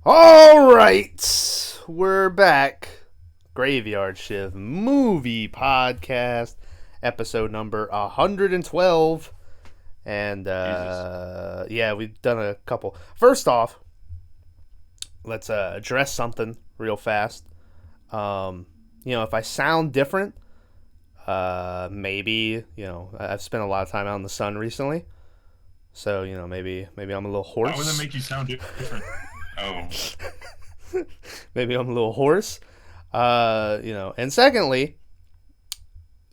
All right, we're back. Graveyard Shift Movie Podcast, episode number 112. And Jesus. yeah, we've done a couple. First off, let's address something real fast. If I sound different, maybe I've spent a lot of time out in the sun recently, so maybe I'm a little Why would that hoarse. make you sound different? Oh, Maybe I'm a little hoarse. And secondly,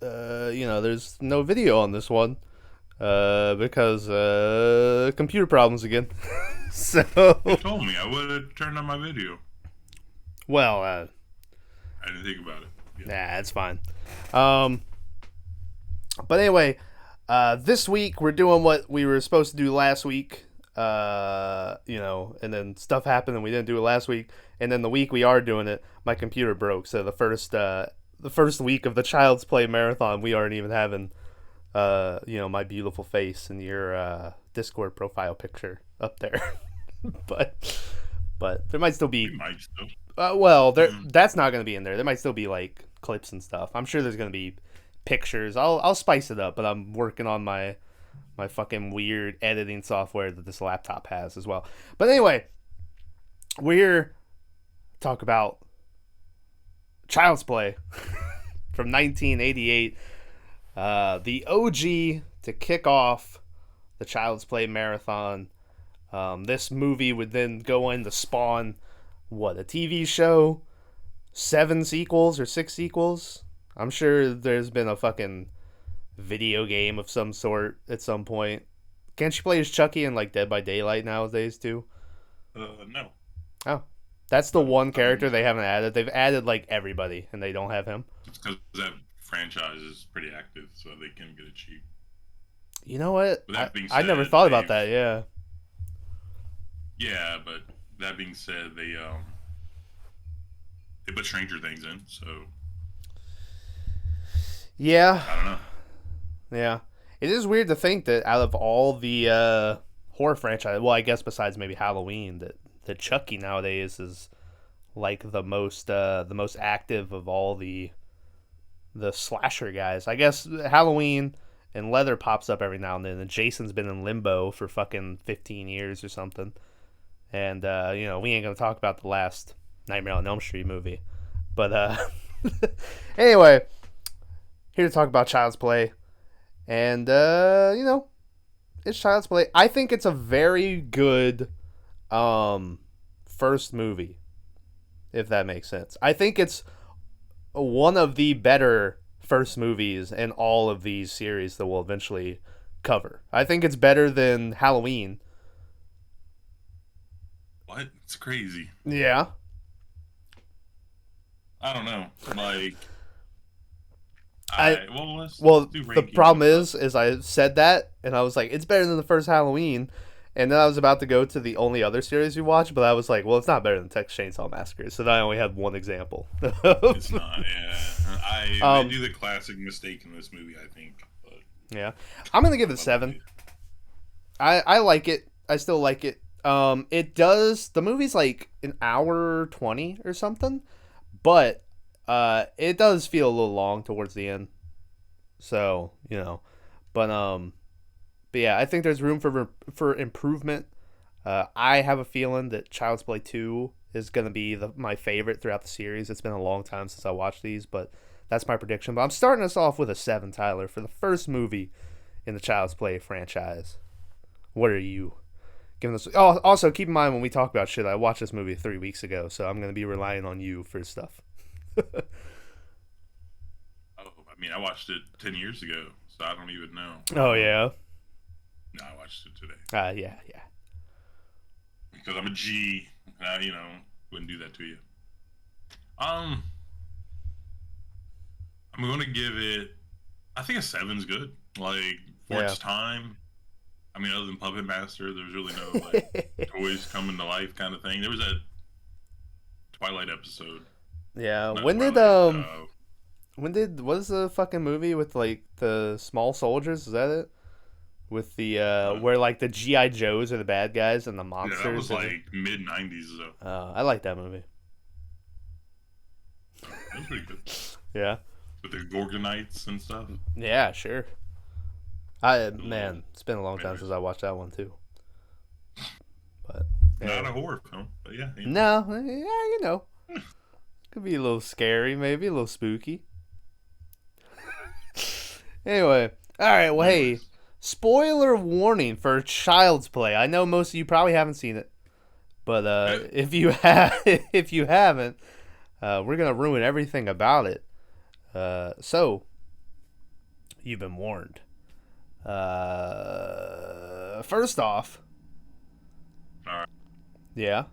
there's no video on this one because computer problems again. you So, told me. I would have turned on my video. well, I didn't think about it. Yeah. nah, it's fine. Um, but anyway, this week we're doing what we were supposed to do last week. And then stuff happened and we didn't do it last week. And then the week we are doing it, my computer broke. So the first week of the Child's Play marathon, we aren't even having, my beautiful face and your Discord profile picture up there. but there might still We be. might still. There Mm. that's not going to be in there. There might still be like clips and stuff. I'm sure there's going to be pictures. I'll spice it up, but I'm working on my fucking weird editing software that this laptop has as well. But anyway, we're talk about Child's Play from 1988, the OG to kick off the Child's Play marathon. This movie would then go in to spawn a TV show, 7 sequels or 6 sequels. I'm sure there's been a fucking video game of some sort at some point. Can't you play as Chucky in like Dead by Daylight nowadays too? No. Oh, that's the one I character mean, they haven't added. They've added like everybody, and they don't have him. it's because that franchise is pretty active, so they can get it cheap. You know what? With I that being I never said, thought about they've that. Yeah. yeah, but that being said, they put Stranger Things in, so Yeah. I don't know. Yeah. It is weird to think that out of all the horror franchise, well, I guess besides maybe Halloween, that Chucky nowadays is like the most active of all the slasher guys. I guess Halloween and Leather pops up every now and then, and Jason's been in limbo for fucking 15 years or something. And we ain't gonna talk about the last Nightmare on Elm Street movie, but anyway, here to talk about Child's Play, and it's Child's Play. I think it's a very good first movie, if that makes sense. I think it's one of the better first movies in all of these series that we'll eventually cover. I think it's better than Halloween. What? It's crazy. Yeah. I don't know. Like, I let's well, do the rankings problem and stuff. is I said that and I was like, it's better than the first Halloween, and then I was about to go to the only other series we watched, but I was like, well, it's not better than Texas Chainsaw Massacre, so then I only had one example. It's not. Yeah, they um, do the classic mistake in this movie, I think. But yeah, I'm gonna give it a I like 7. it. I like it. I still like it. It does. The movie's like an hour 20 or something, but it does feel a little long towards the end. So but but yeah, I think there's room for improvement. I have a feeling that Child's Play 2 is gonna be my favorite throughout the series. It's been a long time since I watched these, but that's my prediction. But I'm starting us off with a 7, Tyler, for the first movie in the Child's Play franchise. What are you giving this? Oh, also keep in mind when we talk about shit, I watched this movie 3 weeks ago, so I'm gonna be relying on you for stuff. Oh, I mean, I watched it 10 years ago, so I don't even know. Oh yeah. No, I watched it today Yeah. because I'm a G. Wouldn't do that to you. Um, I'm going to give it. I think a seven's good. Like for Yeah. its time. I mean, other than Puppet Master, there's really no like toys coming to life kind of thing. There was that Twilight episode. Yeah. Not When did Twilight. what is the fucking movie with like the small soldiers? Is that it? with the where like the GI Joes are the bad guys and the monsters. Yeah, that was like mid '90s though. I like that movie. That was pretty good. Yeah. With the Gorgonites and stuff. Yeah, sure. Man, it's been a long time since I watched that one too. But not a horror film, but yeah. No, yeah, could be a little scary, maybe a little spooky. Anyway, all right. Well, hey, spoiler warning for Child's Play. I know most of you probably haven't seen it, but if you haven't, we're gonna ruin everything about it. So you've been warned. First off, all right. Yeah.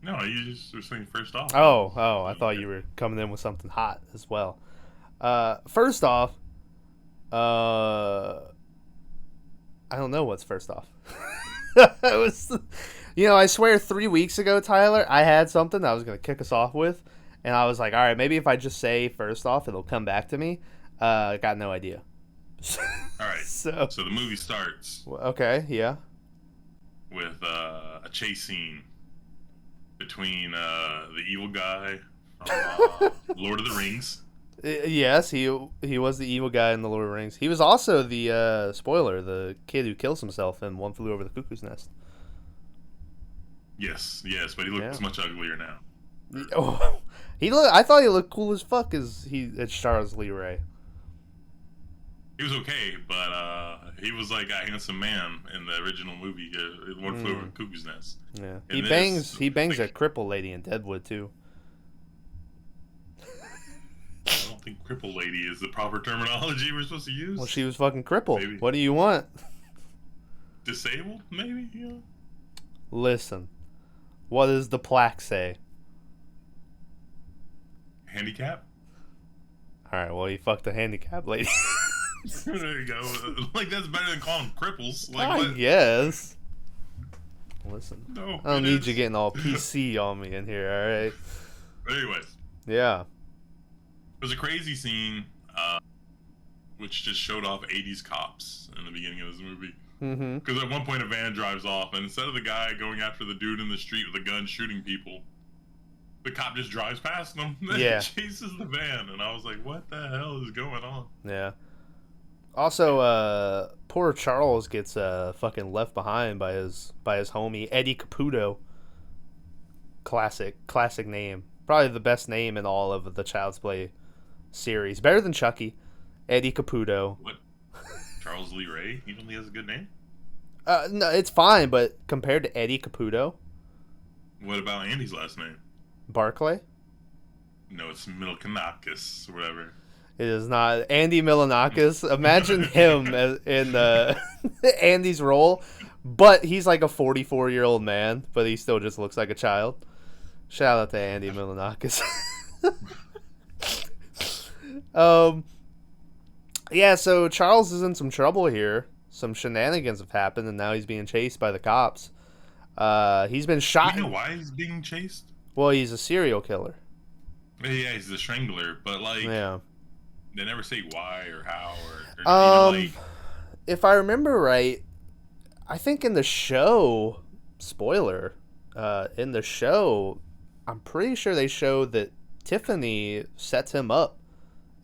No, you just were saying first off. Oh, I thought you were coming in with something hot as well. First off, I don't know what's first off. I swear 3 weeks ago, Tyler, I had something I was going to kick us off with, and I was like, all right, maybe if I just say first off, it'll come back to me. I got no idea. All right. So the movie starts. Okay, yeah. With a chase scene between the evil guy from Lord of the Rings. Yes, he was the evil guy in the Lord of the Rings. He was also the spoiler, the kid who kills himself in One Flew Over the Cuckoo's Nest. Yes, but he looks much uglier now. Oh, I thought he looked cool as fuck as Charles Lee Ray. He was okay, but he was like a handsome man in the original movie, One Flew Over the Cuckoo's Nest. Yeah, he bangs a cripple lady in Deadwood too. I don't think cripple lady is the proper terminology we're supposed to use. Well, she was fucking crippled. Maybe. What do you want? Disabled, maybe? Yeah. Listen, what does the plaque say? Handicap? Alright, well, he fucked a handicap lady. There you go. Like, that's better than calling them cripples. Like, I guess. Listen, no, I don't need you getting all PC on me in here, alright? Anyways. Yeah. It was a crazy scene, which just showed off 80s cops in the beginning of this movie. Because at one point a van drives off, and instead of the guy going after the dude in the street with a gun shooting people, the cop just drives past them and chases the van. And I was like, what the hell is going on? Yeah. Also, poor Charles gets fucking left behind by his homie Eddie Caputo. Classic name. Probably the best name in all of the Child's Play series. Better than Chucky. Eddie Caputo. What? Charles Lee Ray? He only has a good name? No, it's fine, but compared to Eddie Caputo. What about Andy's last name? Barclay? No, it's Milkanakis or whatever. It is not. Andy Milonakis. Imagine him in Andy's role, but he's like a 44-year-old man, but he still just looks like a child. Shout out to Andy Milonakis. Yeah, so Charles is in some trouble here. Some shenanigans have happened, and now he's being chased by the cops. He's been shot. You know why he's being chased? Well, he's a serial killer. Yeah, he's a strangler, but like, yeah, they never say why or how or if I remember right, I think in the show, spoiler, in the show, I'm pretty sure they show that Tiffany sets him up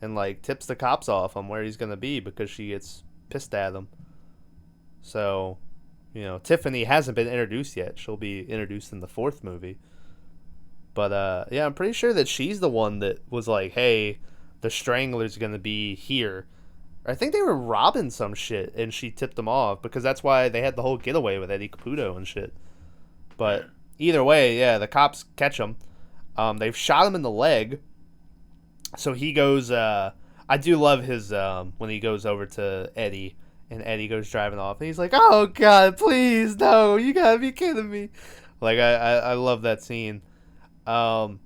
and like tips the cops off on where he's gonna be because she gets pissed at him. So, Tiffany hasn't been introduced yet. She'll be introduced in the 4th movie. But yeah, I'm pretty sure that she's the one that was like, hey, the Strangler's gonna be here. I think they were robbing some shit, and she tipped them off, because that's why they had the whole getaway with Eddie Caputo and shit. But either way, yeah, the cops catch him. They've shot him in the leg. So he goes, I do love his, when he goes over to Eddie, and Eddie goes driving off, and he's like, oh God, please, no, you gotta be kidding me. Like, I love that scene. And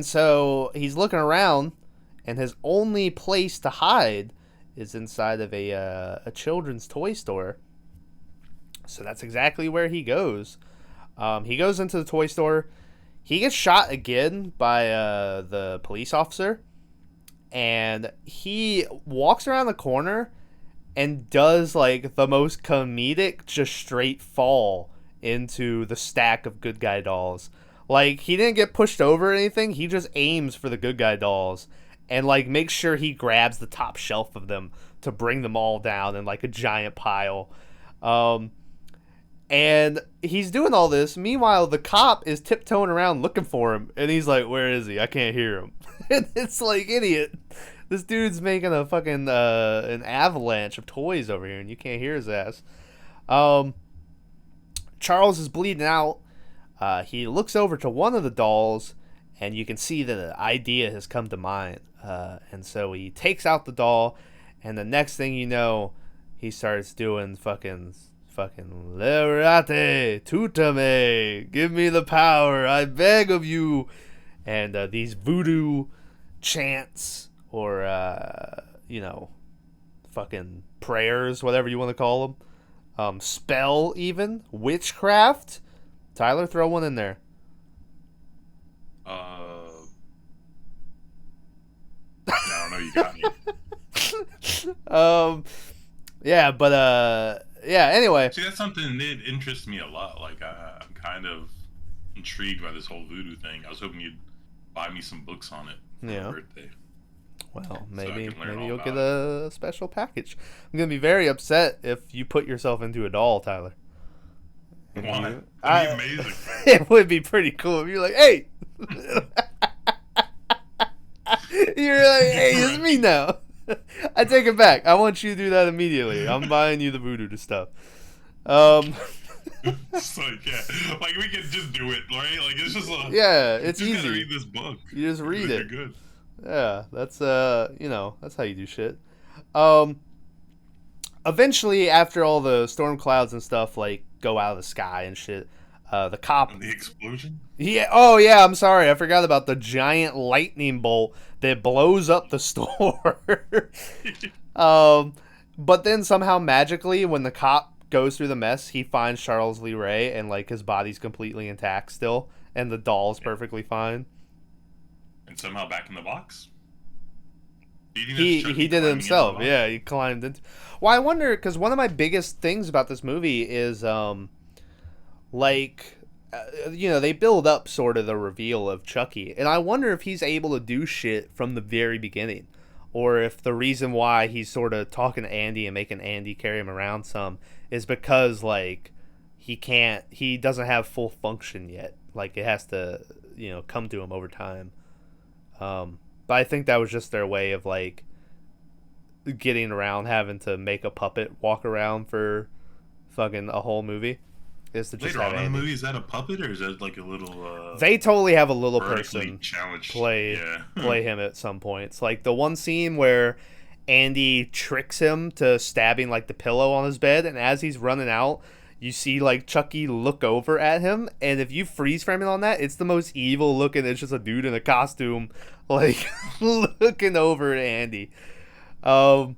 so he's looking around, and his only place to hide is inside of a children's toy store. So that's exactly where he goes. He goes into the toy store. He gets shot again by the police officer, and he walks around the corner, and does like the most comedic just straight fall into the stack of good guy dolls. Like, he didn't get pushed over or anything. He just aims for the good guy dolls and like makes sure he grabs the top shelf of them to bring them all down in like a giant pile. And he's doing all this. Meanwhile, the cop is tiptoeing around looking for him, and he's like, "Where is he? I can't hear him." And it's like, idiot. This dude's making a fucking an avalanche of toys over here, and you can't hear his ass. Charles is bleeding out. He looks over to one of the dolls, and you can see that an idea has come to mind. And so he takes out the doll, and the next thing you know, he starts doing fucking Leverate, tutame, give me the power, I beg of you. And these voodoo chants, or, fucking prayers, whatever you want to call them. Spell, even. Witchcraft. Tyler, throw one in there. I don't know, you got me. Anyway. See, that's something that interests me a lot. Like, I'm kind of intrigued by this whole voodoo thing. I was hoping you'd buy me some books on it for my birthday. Well, maybe so you'll get a special package. I'm going to be very upset if you put yourself into a doll, Tyler. Why? That'd be amazing. It would be pretty cool if you're like, hey! You're like, hey, it's me now. I take it back. I want you to do that immediately. I'm buying you the voodoo stuff. It's like, yeah, like we can just do it, right? Like it's just it's easy. You gotta read this book. You just read it. You're good. Yeah, that's that's how you do shit. Eventually, after all the storm clouds and stuff like go out of the sky and shit, the cop. And the explosion. Yeah. Oh yeah. I'm sorry. I forgot about the giant lightning bolt that blows up the store. But then somehow magically, when the cop goes through the mess, he finds Charles Lee Ray, and like his body's completely intact still, and the doll's perfectly fine. And somehow back in the box. He did it himself. Yeah, he climbed into. Well, I wonder, because one of my biggest things about this movie is they build up sort of the reveal of Chucky, and I wonder if he's able to do shit from the very beginning, or if the reason why he's sort of talking to Andy and making Andy carry him around some is because like he doesn't have full function yet, like it has to come to him over time. But I think that was just their way of like getting around having to make a puppet walk around for fucking a whole movie. Is to just later have on Andy. In the movie, is that a puppet or is that like a little? They totally have a little person challenged. play him at some points. Like the one scene where Andy tricks him to stabbing like the pillow on his bed, and as he's running out, you see like Chucky look over at him, and if you freeze frame it on that, it's the most evil looking. It's just a dude in a costume, like looking over at Andy. But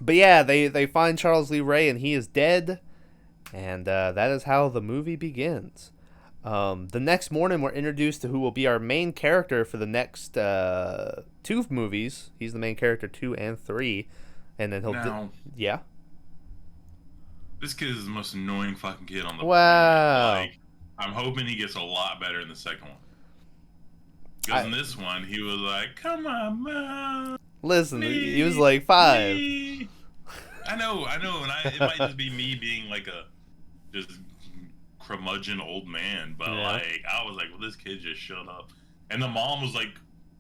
yeah, they find Charles Lee Ray, and he is dead. And that is how the movie begins. The next morning, we're introduced to who will be our main character for the next 2 movies. He's the main character 2 and 3. And then he'll... Yeah? This kid is the most annoying fucking kid on the planet. Like, I'm hoping he gets a lot better in the second one. Because in this one, he was like, come on, Mom. Listen, he was like 5. I know, and it might just be me being like a just curmudgeon old man, but like I was like, well, this kid just shut up. And the mom was like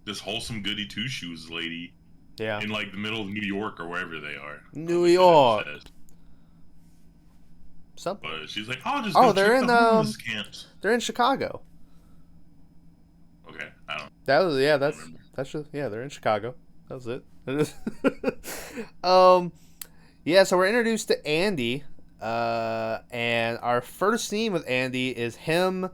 this wholesome goody two shoes lady, in like the middle of New York or wherever they are. New York. Something. But she's like, I'll just go they're check in the homeless camps. They're in Chicago. Okay, I don't. That was that's just they're in Chicago. That was it. Yeah, so we're introduced to Andy, and our first scene with Andy is him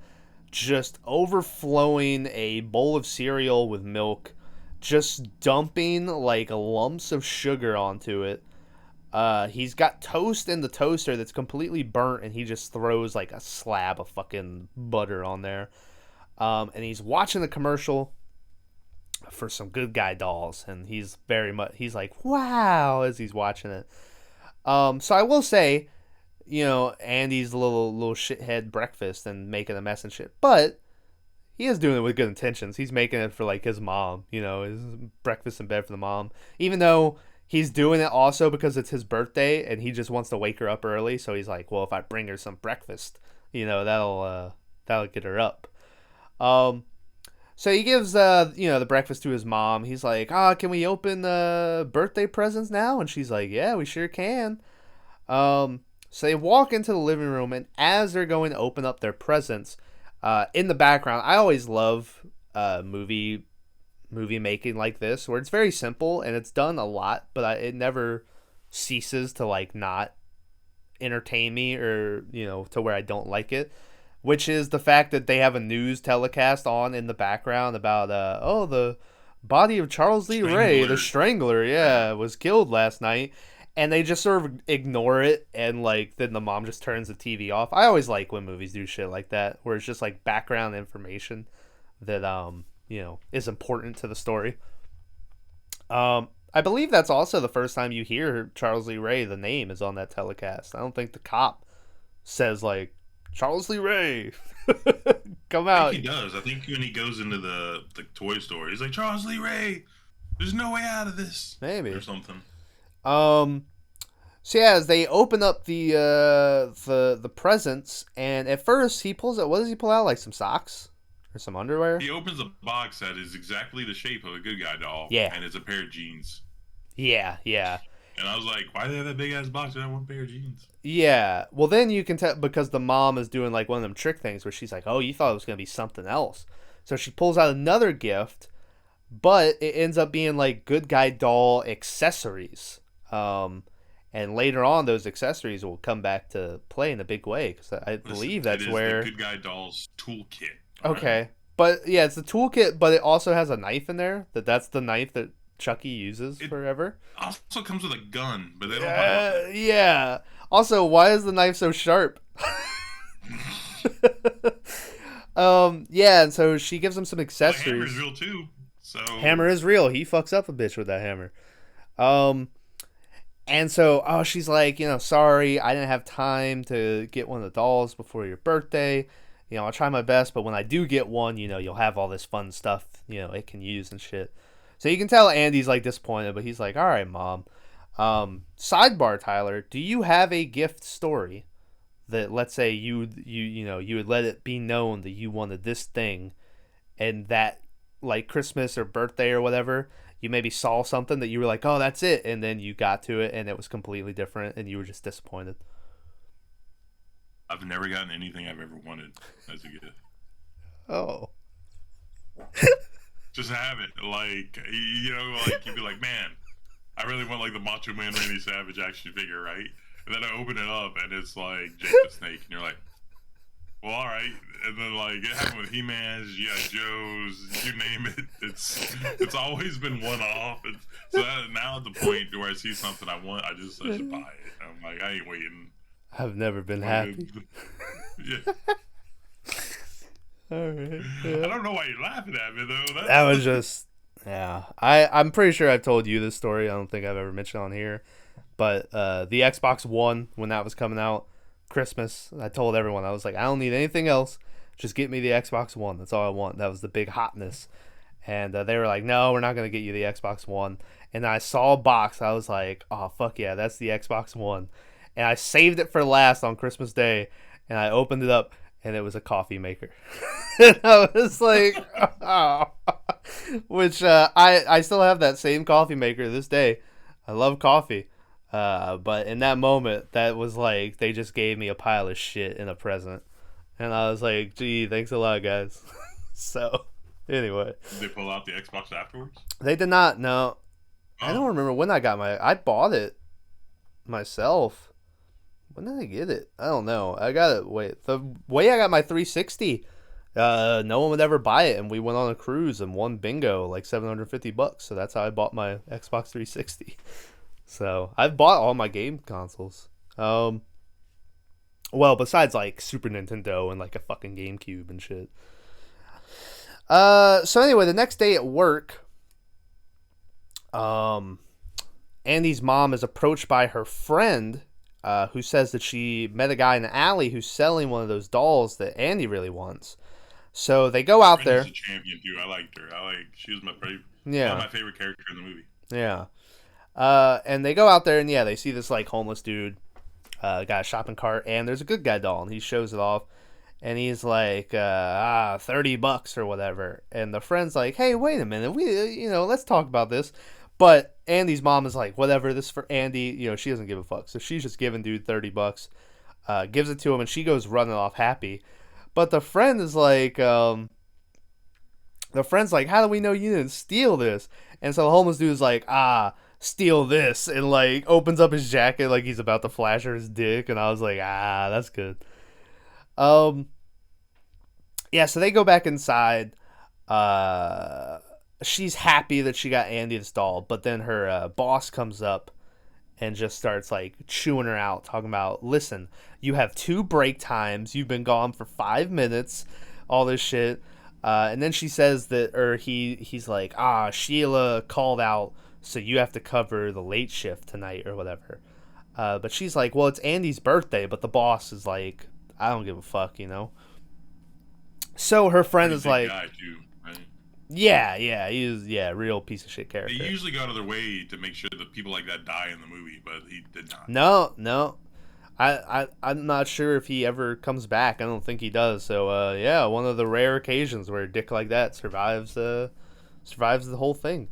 just overflowing a bowl of cereal with milk, just dumping like lumps of sugar onto it. He's got toast in the toaster that's completely burnt, and he just throws like a slab of fucking butter on there. And he's watching the commercial for some good guy dolls, and he's like, wow, as he's watching it. So I will say, Andy's a little shithead breakfast and making a mess and shit, but he is doing it with good intentions. He's making it for like his mom, his breakfast in bed for the mom, even though he's doing it also because it's his birthday and he just wants to wake her up early. So he's like, well, if I bring her some breakfast, that'll get her up. So he gives the breakfast to his mom. He's like, can we open birthday presents now? And she's like, yeah, we sure can. So they walk into the living room, and as they're going to open up their presents, in the background, I always love movie making like this, where it's very simple and it's done a lot, but it never ceases to like not entertain me or to where I don't like it. Which is the fact that they have a news telecast on in the background about the body of Charles Lee Ray, the Strangler, was killed last night. And they just sort of ignore it, and like then the mom just turns the TV off. I always like when movies do shit like that, where it's just like background information that is important to the story. I believe that's also the first time you hear Charles Lee Ray. The name is on that telecast. I don't think the cop says like Charles Lee Ray, come out. I think he does. I think when he goes into the toy store, he's like, Charles Lee Ray, there's no way out of this. Maybe or something. So yeah, as they open up the presents, and at first he pulls out, what does he pull out? Like some socks or some underwear? He opens a box that is exactly the shape of a good guy doll. Yeah. And it's a pair of jeans. Yeah. And I was like, why do they have that big ass box with that one pair of jeans? Yeah. Well, then you can tell, because the mom is doing like one of them trick things where she's like, oh, you thought it was going to be something else. So she pulls out another gift, but it ends up being like good guy doll accessories. And later on, those accessories will come back to play in a big way, because I believe that's where the good guy doll's toolkit. Okay, right? But yeah, it's the toolkit, but it also has a knife in there. That's the knife that Chucky uses forever. Also comes with a gun, but they don't have it. Yeah. Also, why is the knife so sharp? Yeah, and so she gives him some accessories. Well, hammer's real too. So hammer is real. He fucks up a bitch with that hammer. And so, she's like, sorry, I didn't have time to get one of the dolls before your birthday. I'll try my best, but when I do get one, you'll have all this fun stuff, it can use and shit. So you can tell Andy's like disappointed, but he's like, all right, Mom. Sidebar, Tyler, do you have a gift story that, let's say you would let it be known that you wanted this thing, and that like Christmas or birthday or whatever, you maybe saw something that you were like, oh, that's it, and then you got to it and it was completely different and you were just disappointed? I've never gotten anything I've ever wanted as a gift. Oh. Just have it. Like, you'd be like, man, I really want like the Macho Man Randy Savage action figure, right? And then I open it up and it's like Jake the Snake, and you're like, well, all right. And then like it happened with He-Man's, Joe's, you name it. It's always been one off. So now at the point where I see something I want, I should buy it. I'm like, I ain't waiting. I've never been happy. Yeah. All right. Yeah. I don't know why you're laughing at me though. That was just, yeah. I'm pretty sure I've told you this story. I don't think I've ever mentioned on here, but the Xbox One, when that was coming out, Christmas, I told everyone, I was like, I don't need anything else. Just get me the Xbox One. That's all I want. That was the big hotness. And they were like, no, we're not going to get you the Xbox One. And I saw a box. I was like, oh, fuck yeah, that's the Xbox One. And I saved it for last on Christmas Day. And I opened it up, and it was a coffee maker. And I was like, oh. Which I still have that same coffee maker to this day. I love coffee. But in that moment, that was like, they just gave me a pile of shit in a present. And I was like, gee, thanks a lot, guys. So, anyway. Did they pull out the Xbox afterwards? They did not, no. Oh. I don't remember when I bought it myself. When did I get it? I don't know. I got it, the way I got my 360, no one would ever buy it. And we went on a cruise and won bingo, like $750. So that's how I bought my Xbox 360. So I've bought all my game consoles. Well, besides like Super Nintendo and like a fucking GameCube and shit. So anyway, the next day at work, Andy's mom is approached by her friend, who says that she met a guy in the alley who's selling one of those dolls that Andy really wants. So they go out there. She's a champion too. I liked her. She was one Yeah. of my favorite characters in the movie. Yeah. And they go out there and they see this like homeless dude, got a shopping cart, and there's a good guy doll, and he shows it off, and he's like, $30 or whatever. And the friend's like, hey, wait a minute, let's talk about this. But Andy's mom is like, whatever, this is for Andy. She doesn't give a fuck. So she's just giving dude $30, gives it to him, and she goes running off happy. But the friend is like, how do we know you didn't steal this? And so the homeless dude is like, steal this, and like opens up his jacket like he's about to flash her his dick, and I was like, that's good. So they go back inside. She's happy that she got Andy this doll, but then her boss comes up and just starts like chewing her out, talking about, listen, you have 2 break times, you've been gone for 5 minutes, all this shit. And then she says that, or he's like, Sheila called out, so you have to cover the late shift tonight or whatever. But she's like, well, it's Andy's birthday, but the boss is like, I don't give a fuck, So her friend is like, guy too, right? Yeah, he's real piece of shit character. They usually go out of their way to make sure that people like that die in the movie, but he did not. No. I'm not sure if he ever comes back. I don't think he does. So one of the rare occasions where a dick like that survives the whole thing.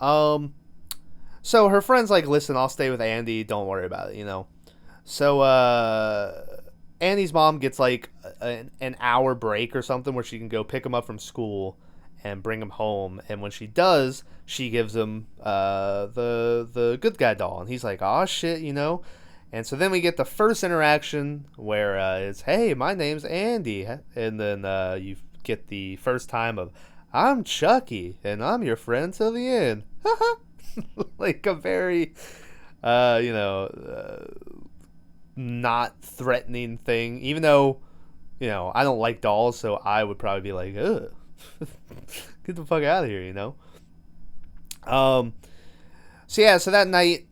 So her friend's like, listen, I'll stay with Andy, don't worry about it, So Andy's mom gets like an hour break or something where she can go pick him up from school and bring him home, and when she does, she gives him the good guy doll, and he's like, oh shit, And so then we get the first interaction where it's, hey, my name's Andy. And then you get the first time of, I'm Chucky, and I'm your friend till the end. Like a very, not threatening thing. Even though, I don't like dolls, so I would probably be like, ugh, get the fuck out of here, So that night,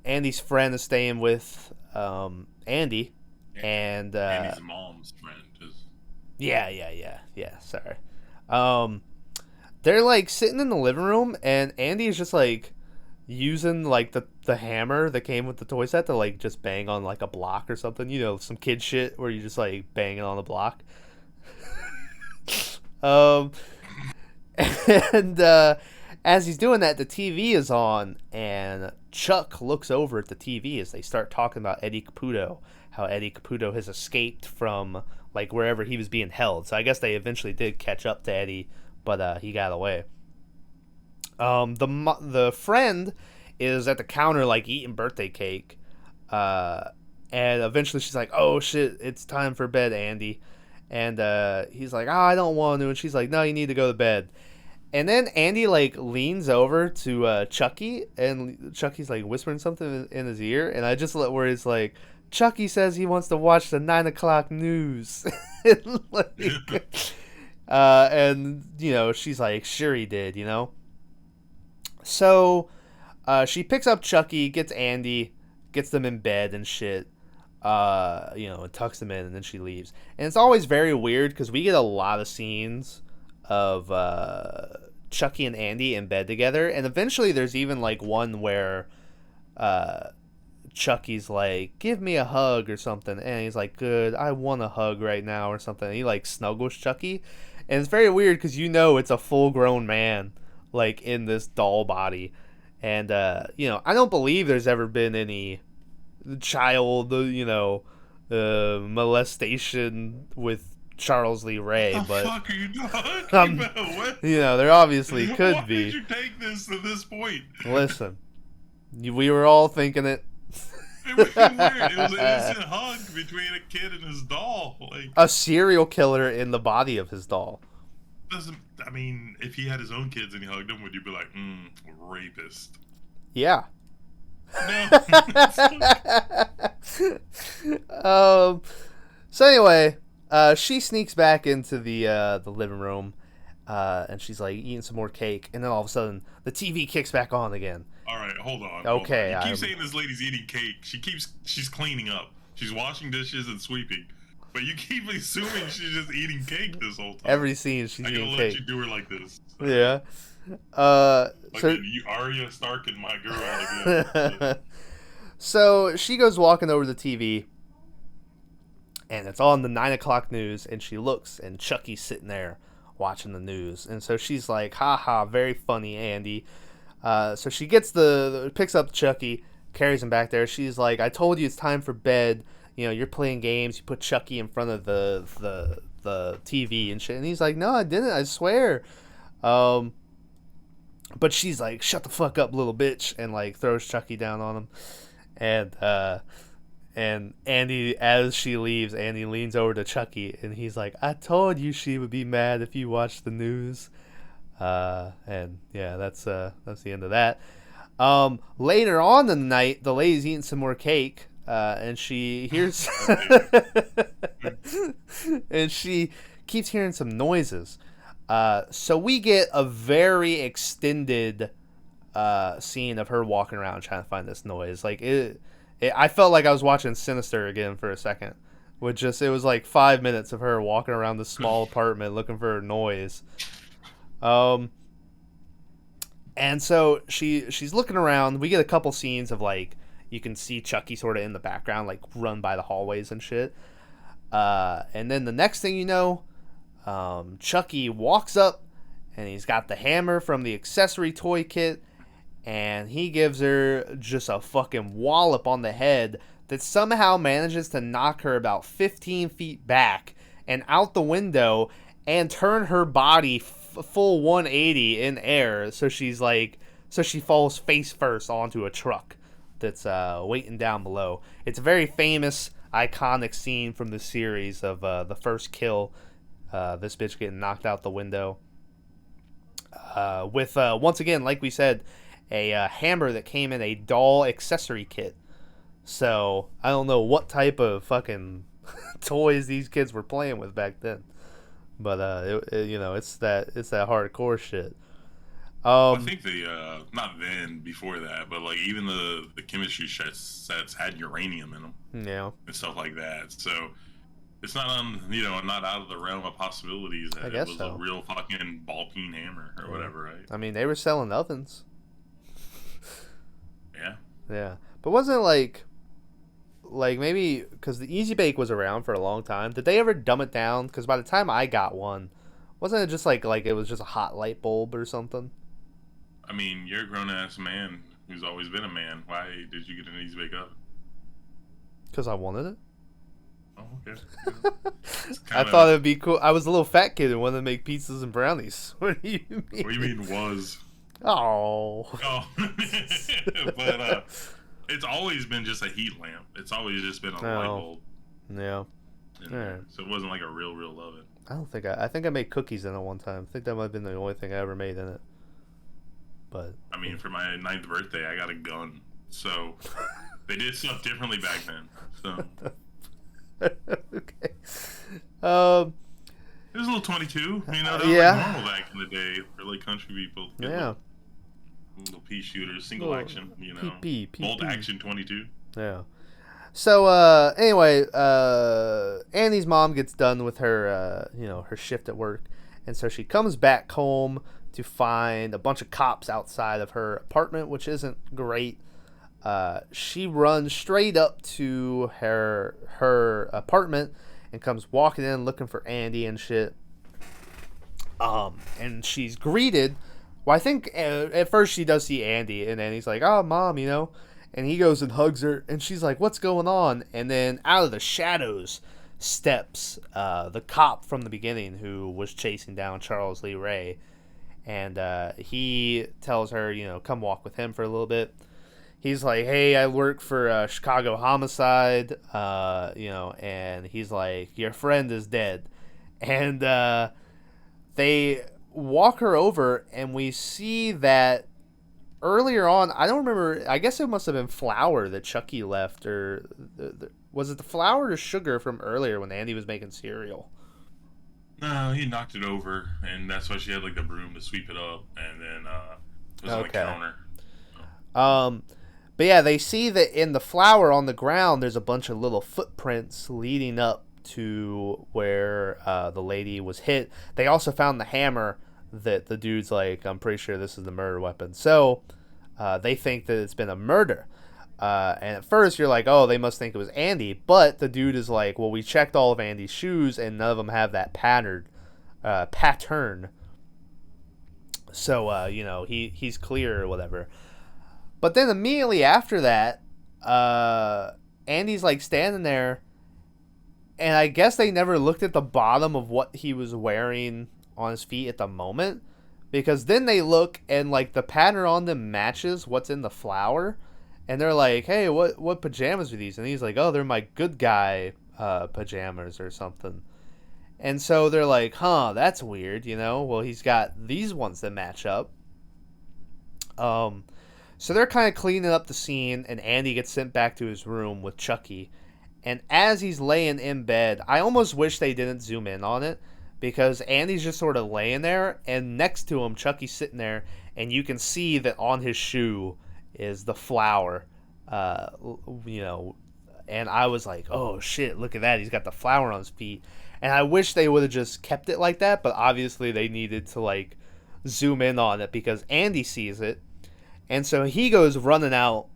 Andy's friend is staying with Andy, and Andy's mom's friend is. Yeah. Sorry. They're like sitting in the living room, and Andy is just like using like the hammer that came with the toy set to like just bang on like a block or something. Some kid shit where you just like banging on a block. And as he's doing that, the TV is on, and Chuck looks over at the TV as they start talking about Eddie Caputo, how Eddie Caputo has escaped from like wherever he was being held. So I guess they eventually did catch up to Eddie, but he got away. The friend is at the counter like eating birthday cake, and eventually she's like, oh shit, it's time for bed, Andy. And he's like, I don't want to, and she's like, no, you need to go to bed. And then Andy like leans over to Chucky, and Chucky's like whispering something in his ear, and I just let where it's like, Chucky says he wants to watch the 9:00 news. And she's like, sure he did, So she picks up Chucky, gets Andy, gets them in bed and shit, and tucks them in, and then she leaves. And it's always very weird because we get a lot of scenes of Chucky and Andy in bed together, and eventually there's even like one where Chucky's like, give me a hug or something, and he's like, good, I want a hug right now or something, and he like snuggles Chucky, and it's very weird because it's a full-grown man like in this doll body, and I don't believe there's ever been any child molestation with Charles Lee Ray, What the fuck are you talking about? What? There obviously could Why be. Why did you take this to this point? Listen, we were all thinking it. It was weird. It was an innocent hug between a kid and his doll. Like a serial killer in the body of his doll. If he had his own kids and he hugged them, would you be like, rapist? Yeah. No. So anyway, she sneaks back into the living room, and she's like eating some more cake, and then all of a sudden the TV kicks back on again. All right, hold on. Okay, You keep saying this lady's eating cake. She's cleaning up. She's washing dishes and sweeping. But you keep assuming she's just eating cake this whole time. Every scene she's eating cake. I'm gonna let you do her like this. Yeah. So you Arya Stark and my girl again. So she goes walking over to the TV, and it's on the 9 o'clock news, and she looks, and Chucky's sitting there watching the news, and so she's like, "Ha, very funny, Andy." So she picks up Chucky, carries him back there. She's like, "I told you it's time for bed. You know, you're playing games. You put Chucky in front of the TV and shit." And he's like, "No, I didn't. I swear." But she's like, "Shut the fuck up, little bitch," and like throws Chucky down on him. And Andy, as she leaves, Andy leans over to Chucky, and he's like, "I told you she would be mad if you watched the news." And yeah, that's the end of that. Later on in the night, the lady's eating some more cake, and she hears, and she keeps hearing some noises. So we get a very extended scene of her walking around trying to find this noise. Like I felt like I was watching Sinister again for a second. It was like 5 minutes of her walking around this small apartment looking for a noise. And so she's looking around. We get a couple scenes of like you can see Chucky sort of in the background, like run by the hallways and shit. And then the next thing you know, Chucky walks up, and he's got the hammer from the accessory toy kit, and he gives her just a fucking wallop on the head that somehow manages to knock her about 15 feet back and out the window and turn her body full 180 in air. So she falls face first onto a truck that's waiting down below. It's a very famous, iconic scene from the series of the first kill. This bitch getting knocked out the window. With, once again, like we said, a hammer that came in a doll accessory kit. So, I don't know what type of fucking toys these kids were playing with back then. But, it's that hardcore shit. I think not then, before that, but like even the chemistry sets had uranium in them. Yeah. And stuff like that. So, it's not not out of the realm of possibilities that it was a real fucking ball-peen hammer or whatever, right? I mean, they were selling ovens. Yeah. Yeah. But wasn't it like maybe because the Easy Bake was around for a long time. Did they ever dumb it down? Because by the time I got one, wasn't it just like it was just a hot light bulb or something? I mean, you're a grown-ass man who's always been a man. Why did you get an Easy Bake oven? Because I wanted it. Oh, okay. I thought it'd be cool. I was a little fat kid and wanted to make pizzas and brownies. What do you mean? What do you mean was? Oh. But it's always been just a heat lamp. It's always just been a light bulb. Yeah. Right. So it wasn't like a real oven. I think I made cookies in it one time. I think that might have been the only thing I ever made in it. But I mean, for my 9th birthday, I got a gun. So they did stuff differently back then. So okay. It was a little 22. That was like normal back in the day for like country people. Yeah. Little pea shooters, single action, bolt action 22. Yeah. So anyway, Annie's mom gets done with her her shift at work, and so she comes back home to find a bunch of cops outside of her apartment, which isn't great. She runs straight up to her apartment and comes walking in looking for Andy and shit. And she's greeted. Well, I think at first she does see Andy, and then he's like, "Oh, Mom," and he goes and hugs her, and she's like, "What's going on?" And then out of the shadows steps the cop from the beginning who was chasing down Charles Lee Ray, and he tells her, come walk with him for a little bit. He's like, "Hey, I work for Chicago Homicide," and he's like, "Your friend is dead," and they walk her over, and we see that earlier on, I don't remember, I guess it must have been flour that Chucky left, or was it the flour or sugar from earlier when Andy was making cereal? No, he knocked it over, and that's why she had like the broom to sweep it up, and then it was on the Okay. counter. But yeah, they see that in the flour on the ground, there's a bunch of little footprints leading up to where the lady was hit. They also found the hammer that the dude's like, I'm pretty sure this is the murder weapon. So they think that it's been a murder. And at first you're like, oh, they must think it was Andy. But the dude is like, well, we checked all of Andy's shoes and none of them have that pattern. So, he's clear or whatever. But then immediately after that, Andy's like standing there, and I guess they never looked at the bottom of what he was wearing on his feet at the moment, because then they look and like the pattern on them matches what's in the flour, and they're like, "Hey, what pajamas are these?" And he's like, "Oh, they're my good guy pajamas or something." And so they're like, "Huh, that's weird, you know? Well, he's got these ones that match up." So they're kind of cleaning up the scene, and Andy gets sent back to his room with Chucky. And as he's laying in bed, I almost wish they didn't zoom in on it, because Andy's just sort of laying there, and next to him, Chucky's sitting there, and you can see that on his shoe is the flour, and I was like, oh shit, look at that, he's got the flour on his feet. And I wish they would have just kept it like that, but obviously they needed to like zoom in on it because Andy sees it. And so he goes running out,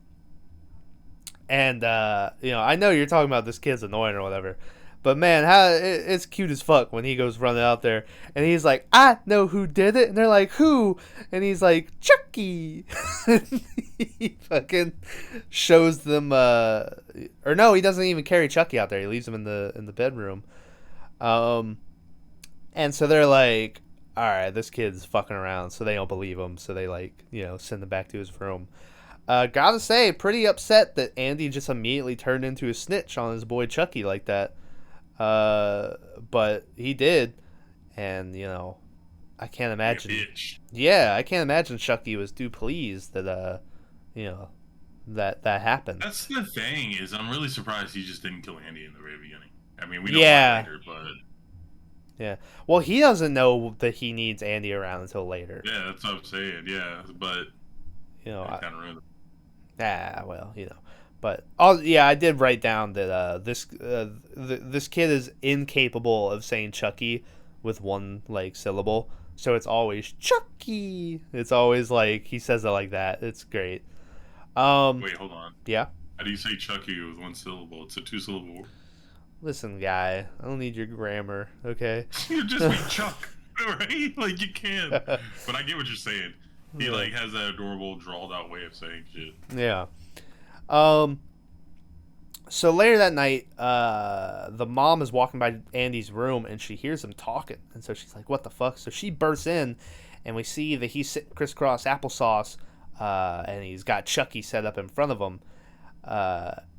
and I know you're talking about this kid's annoying or whatever, but man, it's cute as fuck when he goes running out there, and he's like, I know who did it, and they're like, who? And he's like, Chucky. He fucking shows them, or no, he doesn't even carry Chucky out there. He leaves him in the bedroom, and so they're like, all right, this kid's fucking around, so they don't believe him, so they send him back to his room. Gotta say, pretty upset that Andy just immediately turned into a snitch on his boy Chucky like that. But he did, and I can't imagine. Yeah, I can't imagine Chucky was too pleased that that happened. That's the thing, is I'm really surprised he just didn't kill Andy in the very beginning. I mean, we know later, but. Yeah. Well, he doesn't know that he needs Andy around until later. Yeah, that's what I'm saying. Yeah, but I kind of ruined it. But I did write down that this kid is incapable of saying Chucky with one like syllable, so it's always Chucky. It's always like he says it like that. It's great. Wait, hold on. Yeah. How do you say Chucky with one syllable? It's a two-syllable word. Listen, guy, I don't need your grammar, okay? You just be Chuck, right? Like, you can. But I get what you're saying. He, has that adorable, drawled-out way of saying shit. Yeah. So later that night, the mom is walking by Andy's room, and she hears him talking. And so she's like, what the fuck? So she bursts in, and we see that he's sitting crisscross applesauce, and he's got Chucky set up in front of him.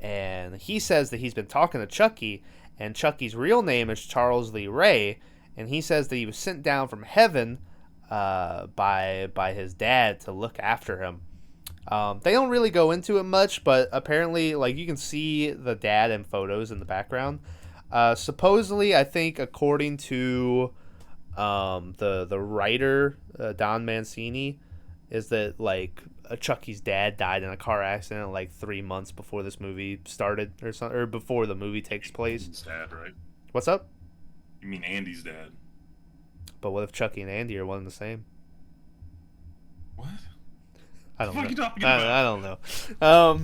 And he says that he's been talking to Chucky, and Chucky's real name is Charles Lee Ray, and he says that he was sent down from heaven by his dad to look after him. They don't really go into it much, but apparently, like, you can see the dad in photos in the background. Supposedly, I think according to the writer Don Mancini, is that like Chucky's dad died in a car accident like 3 months before this movie started, or something, or before the movie takes place. Andy's dad, right? What's up? You mean Andy's dad? But what if Chucky and Andy are one and the same? What? I don't know. What are you talking about? I don't know.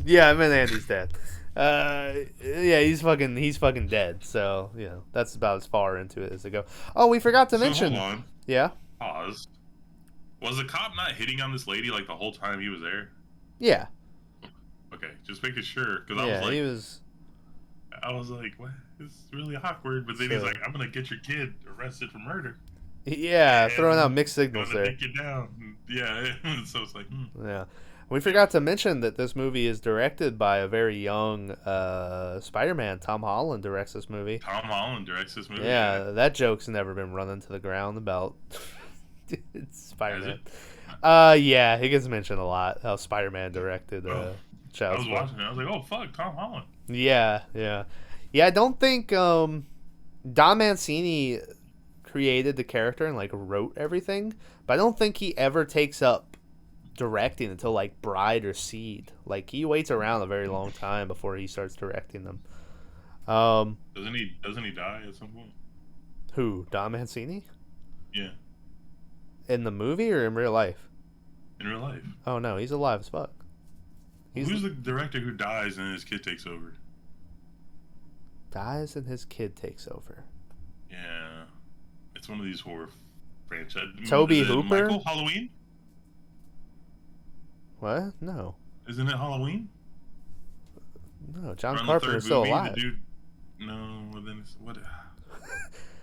Yeah, I meant Andy's dad. Yeah, he's fucking dead. So that's about as far into it as they go. Oh, we forgot to mention. Hold on. Yeah. Pause. Was the cop not hitting on this lady like the whole time he was there? Yeah. Okay, just making sure, because I was like, what? It's really awkward. But then he's like, I'm gonna get your kid arrested for murder. Yeah, throwing out mixed signals there. Take you down. Yeah, so it's like, Yeah. We forgot to mention that this movie is directed by a very young Spider-Man. Tom Holland directs this movie. Tom Holland directs this movie. Yeah, that joke's never been run into the ground about Spider-Man. Yeah, he gets mentioned a lot. How Spider-Man directed I was watching it. I was like, oh fuck, Tom Holland. Yeah. I don't think Don Mancini created the character and like wrote everything, but I don't think he ever takes up directing until like Bride or Seed. Like he waits around a very long time before he starts directing them. Doesn't he die at some point? Who? Don Mancini? Yeah. In the movie or in real life? In real life. Oh no, he's alive as fuck. Who's the director who dies and his kid takes over? Dies and his kid takes over. Yeah. It's one of these horror franchises. Toby Hooper? Michael? Halloween? What? No. Isn't it Halloween? No, John Carpenter is still alive. The dude, no, then it's what?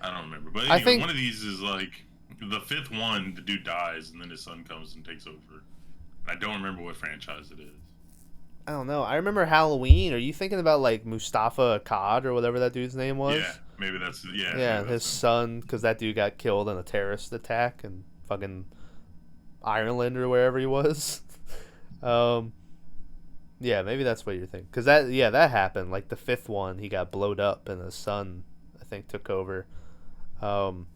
I don't remember. But anyway, I think one of these is like the fifth one. The dude dies, and then his son comes and takes over. I don't remember what franchise it is. I don't know. I remember Halloween. Are you thinking about like Mustafa Akkad or whatever that dude's name was? Yeah, maybe that's Yeah, his son, because that dude got killed in a terrorist attack in fucking Ireland or wherever he was. Yeah, maybe that's what you're thinking. Because that happened. Like the fifth one, he got blowed up, and his son, I think, took over. And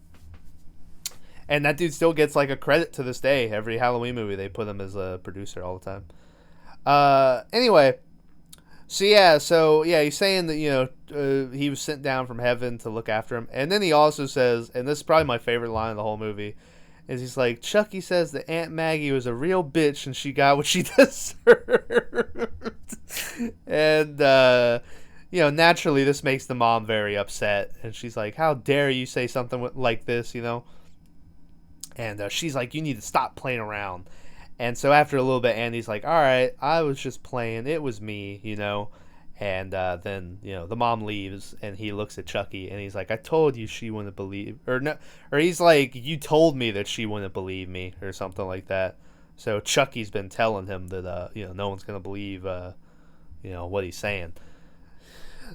that dude still gets like a credit to this day. Every Halloween movie, they put him as a producer all the time. Anyway, so he's saying that he was sent down from heaven to look after him, and then he also says, and this is probably my favorite line of the whole movie, is he's like, Chucky says that Aunt Maggie was a real bitch and she got what she deserved. And naturally this makes the mom very upset, and she's like, how dare you say something like this, and she's like, you need to stop playing around. And so after a little bit, Andy's like, all right, I was just playing, it was me, and then the mom leaves, and he looks at Chucky, and he's like, I told you she wouldn't believe, or he's like, you told me that she wouldn't believe me, or something like that. So Chucky's been telling him that no one's gonna believe what he's saying.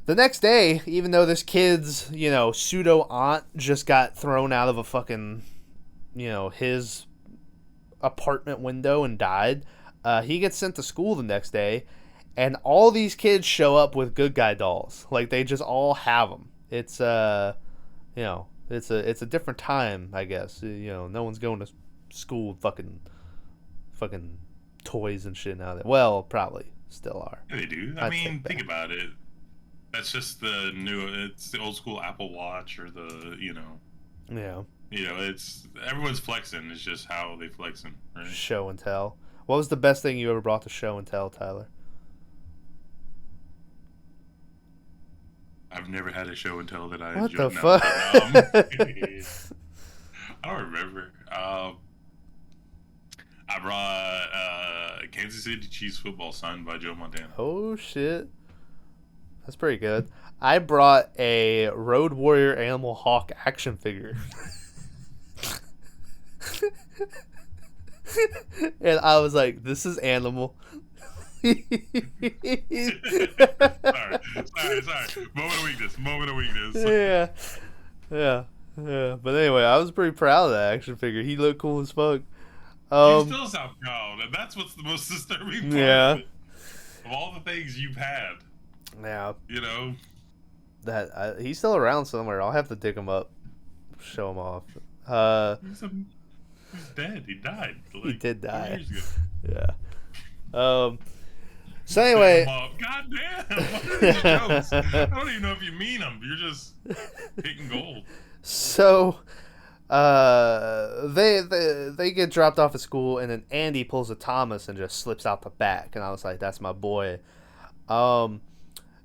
The next day, even though this kid's pseudo aunt just got thrown out of a fucking his apartment window and died, he gets sent to school the next day, and all these kids show up with good guy dolls. Like they just all have them. It's it's a different time, I guess. No one's going to school with fucking toys and shit now. Well, probably still are. They do. I mean, think about it. That's just it's the old school Apple Watch or the Yeah. It's everyone's flexing. It's just how they flexing, right? Show and tell. What was the best thing you ever brought to show and tell, Tyler? I've never had a show and tell that I what enjoyed. The fuck? I don't remember. I brought Kansas City Chiefs football signed by Joe Montana. Oh shit, that's pretty good. I brought a Road Warrior Animal Hawk action figure. And I was like, this is Animal. sorry. Moment of weakness. Yeah. But anyway, I was pretty proud of that action figure. He looked cool as fuck. You still sound proud, and that's what's the most disturbing part of it. Of all the things you've had. Yeah. That he's still around somewhere. I'll have to dig him up, show him off. He's dead. He died. He did die. 2 years ago. Yeah. So anyway. God damn. What are these jokes? I don't even know if you mean them. You're just hitting gold. So, they get dropped off at school, and then Andy pulls a Thomas and just slips out the back, and I was like, that's my boy.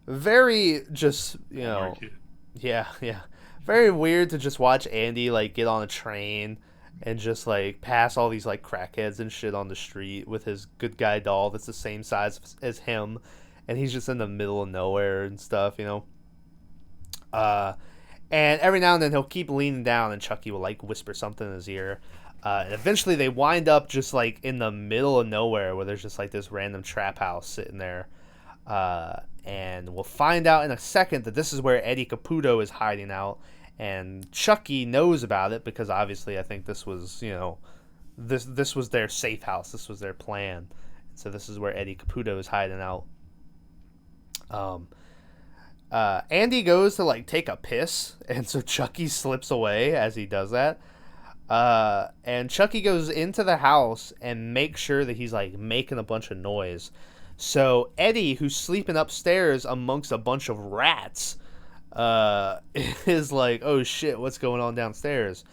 Very just, yeah. Very weird to just watch Andy, like, get on a train and just, like, pass all these, like, crackheads and shit on the street with his good guy doll that's the same size as him, and he's just in the middle of nowhere and stuff, and every now and then he'll keep leaning down, and Chucky will, like, whisper something in his ear. And eventually they wind up just, like, in the middle of nowhere where there's just, like, this random trap house sitting there. And we'll find out in a second that this is where Eddie Caputo is hiding out. And Chucky knows about it because obviously I think this was, this was their safe house. This was their plan. So this is where Eddie Caputo is hiding out. Andy goes to like take a piss, and so Chucky slips away as he does that. And Chucky goes into the house and makes sure that he's like making a bunch of noise. So Eddie, who's sleeping upstairs amongst a bunch of rats, is like, "Oh shit, what's going on downstairs?"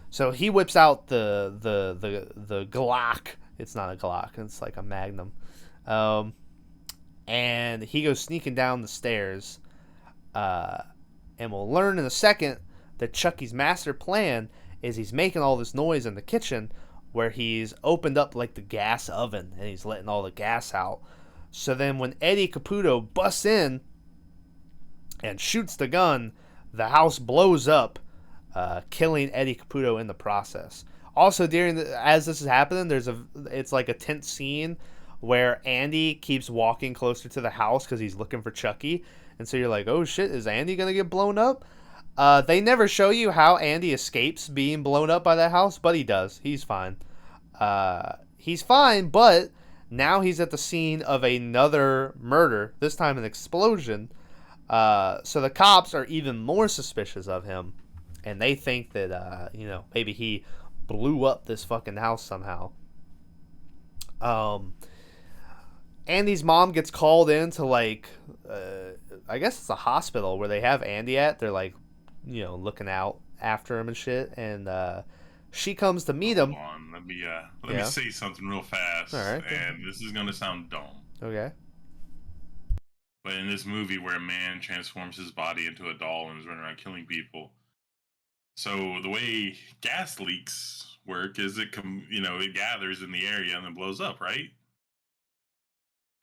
So he whips out the Glock. It's not a Glock. It's like a Magnum. And he goes sneaking down the stairs. And we'll learn in a second that Chucky's master plan is he's making all this noise in the kitchen where he's opened up like the gas oven and he's letting all the gas out. So then when Eddie Caputo busts in and shoots the gun, the house blows up, killing Eddie Caputo in the process. Also, as this is happening, it's like a tense scene where Andy keeps walking closer to the house because he's looking for Chucky. And so you're like, oh shit, is Andy going to get blown up? They never show you how Andy escapes being blown up by that house, but he does. He's fine. He's fine, but now he's at the scene of another murder, this time an explosion. So the cops are even more suspicious of him. And they think that, maybe he blew up this fucking house somehow. Andy's mom gets called in to, like, I guess it's a hospital where they have Andy at. They're, like, looking out after him and shit. And she comes to meet him. Hold on. Let me say something real fast. All right. And this is going to sound dumb. Okay. But in this movie where a man transforms his body into a doll and is running around killing people, so the way gas leaks work is it gathers in the area and then blows up, right?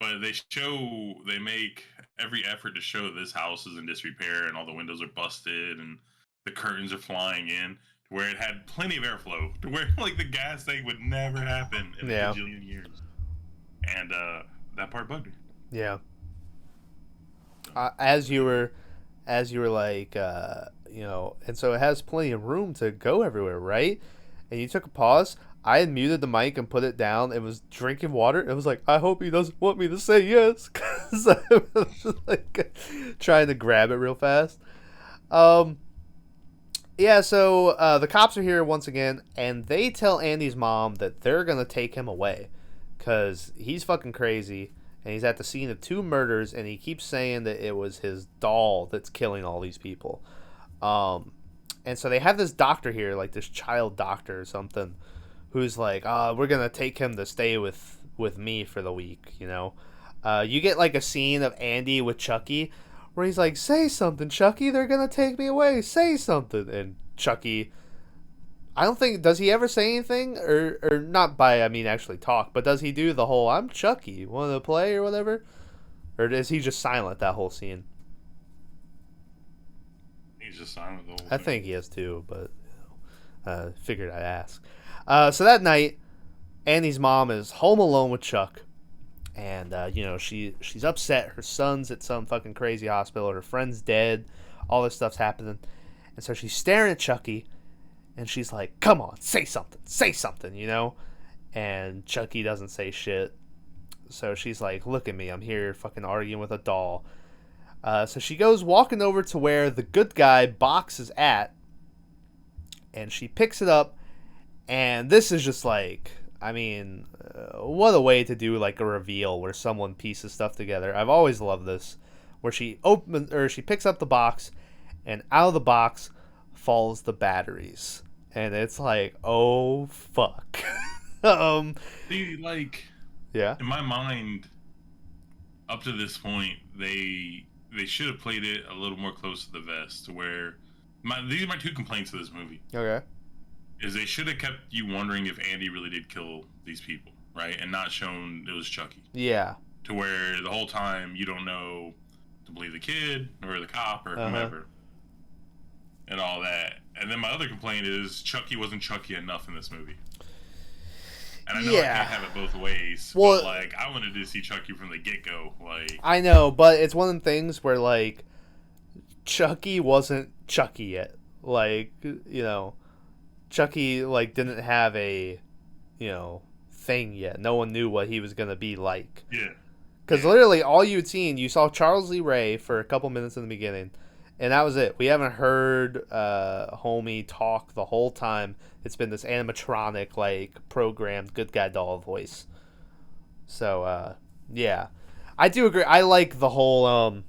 But they make every effort to show this house is in disrepair and all the windows are busted and the curtains are flying in, to where it had plenty of airflow, to where like the gas thing would never happen in a bajillion years. And that part bugged me. Yeah. As you were like, and so it has plenty of room to go everywhere, right? And you took a pause. I had muted the mic and put it down. It was drinking water. It was like, I hope he doesn't want me to say yes. Because I was just like trying to grab it real fast. Yeah, so the cops are here once again, and they tell Andy's mom that they're going to take him away. Because he's fucking crazy. And he's at the scene of 2 murders, and he keeps saying that it was his doll that's killing all these people. And so they have this doctor here, like this child doctor or something, who's like, we're going to take him to stay with me for the week, You get like a scene of Andy with Chucky where he's like, say something, Chucky, they're going to take me away, say something. And Chucky, I don't think, does he ever say anything? Or not by, I mean, actually talk, but does he do the whole, I'm Chucky, want to play or whatever? Or is he just silent that whole scene? He's just silent the whole thing. I think he is too, but figured I'd ask. So that night, Andy's mom is home alone with Chuck. And, she's upset. Her son's at some fucking crazy hospital. Her friend's dead. All this stuff's happening. And so she's staring at Chucky. And she's like, come on, say something, And Chucky doesn't say shit. So she's like, look at me, I'm here fucking arguing with a doll. So she goes walking over to where the good guy box is at. And she picks it up. And this is just like, I mean, what a way to do like a reveal where someone pieces stuff together. I've always loved this. Where she picks up the box. And out of the box falls the batteries. And it's like, oh fuck. See, like, yeah. In my mind, up to this point, they should have played it a little more close to the vest. To where these are my 2 complaints of this movie. Okay. Is they should have kept you wondering if Andy really did kill these people, right? And not shown it was Chucky. Yeah. To where the whole time you don't know to believe the kid or the cop or whomever. And all that. And then my other complaint is Chucky wasn't Chucky enough in this movie. And I know I can't have it both ways. Well, but like, I wanted to see Chucky from the get-go. Like, I know, but it's one of the things where like Chucky wasn't Chucky yet. Like, Chucky like didn't have a thing yet. No one knew what he was gonna be like. Yeah. Because literally all you'd seen, you saw Charles Lee Ray for a couple minutes in the beginning, and that was it. We haven't heard Homie talk the whole time. It's been this animatronic, like, programmed good guy doll voice. So, yeah. I do agree. I like the whole,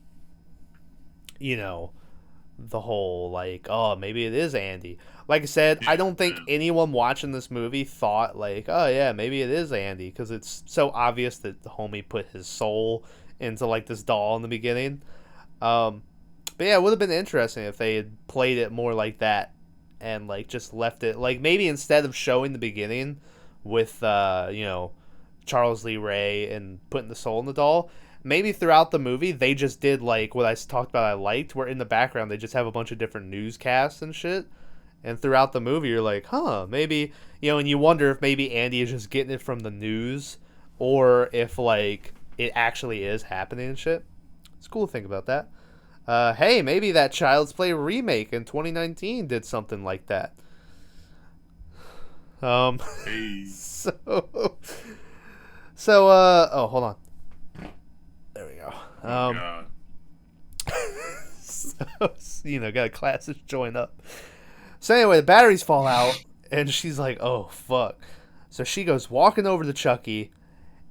the whole, like, oh, maybe it is Andy. Like I said, I don't think anyone watching this movie thought, like, oh, yeah, maybe it is Andy, because it's so obvious that the homie put his soul into, like, this doll in the beginning. But, yeah, it would have been interesting if they had played it more like that and, like, just left it, like, maybe instead of showing the beginning with, Charles Lee Ray and putting the soul in the doll, maybe throughout the movie they just did like what I talked about I liked, where in the background they just have a bunch of different newscasts and shit, and throughout the movie you're like, maybe, and you wonder if maybe Andy is just getting it from the news, or if like it actually is happening and shit. It's cool to think about that. Hey, maybe that Child's Play remake in 2019 did something like that. Hey. So, hold on. There we go. God. Got classes join up. So anyway, the batteries fall out, and she's like, oh, fuck. So she goes walking over to Chucky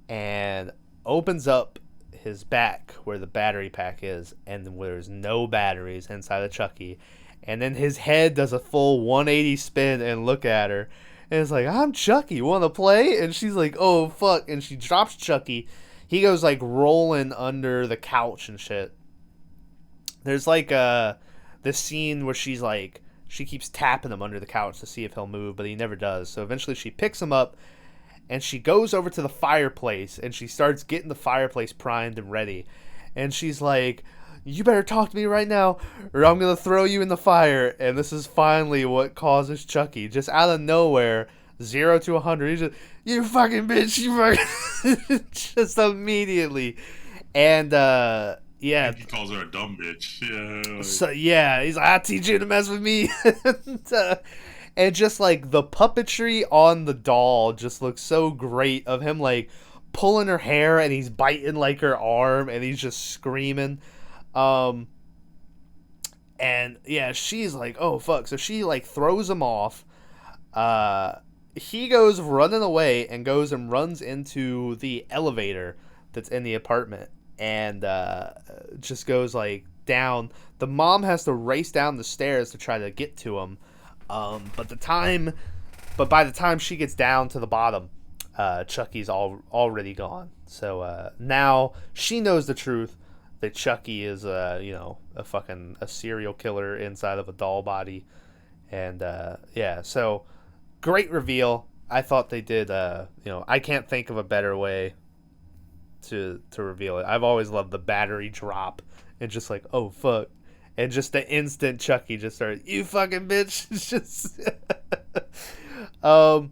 and opens up his back where the battery pack is, and there's no batteries inside of Chucky. And then his head does a full 180 spin and look at her. And it's like, I'm Chucky, want to play? And she's like, oh, fuck. And she drops Chucky. He goes, like, rolling under the couch and shit. There's, like, this scene where she's, like, she keeps tapping him under the couch to see if he'll move, but he never does. So eventually she picks him up, and she goes over to the fireplace, and she starts getting the fireplace primed and ready. And she's like, you better talk to me right now, or I'm going to throw you in the fire. And this is finally what causes Chucky. Just out of nowhere, 0 to 100. He's just, you fucking bitch, you fucking... just immediately. And, yeah. He calls her a dumb bitch. Yeah. Like... So, yeah, he's like, I teach you to mess with me. And just, like, the puppetry on the doll just looks so great of him, like, pulling her hair, and he's biting, like, her arm, and he's just screaming. And yeah, she's like, oh fuck. So she like throws him off. He goes running away and goes and runs into the elevator that's in the apartment, and just goes like down. The mom has to race down the stairs to try to get to him. But by the time she gets down to the bottom, Chucky's already gone. So now she knows the truth, that Chucky is a serial killer inside of a doll body. And yeah, so great reveal. I thought they did I can't think of a better way to reveal it. I've always loved the battery drop and just like, oh fuck, and just the instant Chucky just started, you fucking bitch. It's just so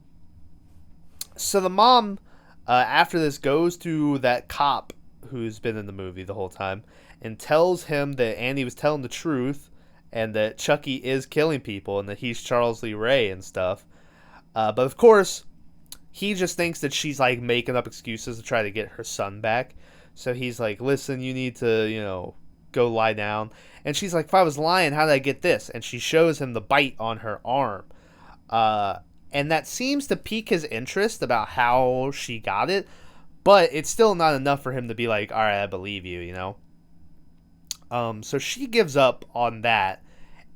the mom after this goes to that cop who's been in the movie the whole time and tells him that Andy was telling the truth and that Chucky is killing people and that he's Charles Lee Ray and stuff. But of course, he just thinks that she's like making up excuses to try to get her son back. So he's like, listen, you need to, go lie down. And she's like, if I was lying, how did I get this? And she shows him the bite on her arm. And that seems to pique his interest about how she got it. But it's still not enough for him to be like, all right, I believe you, So she gives up on that,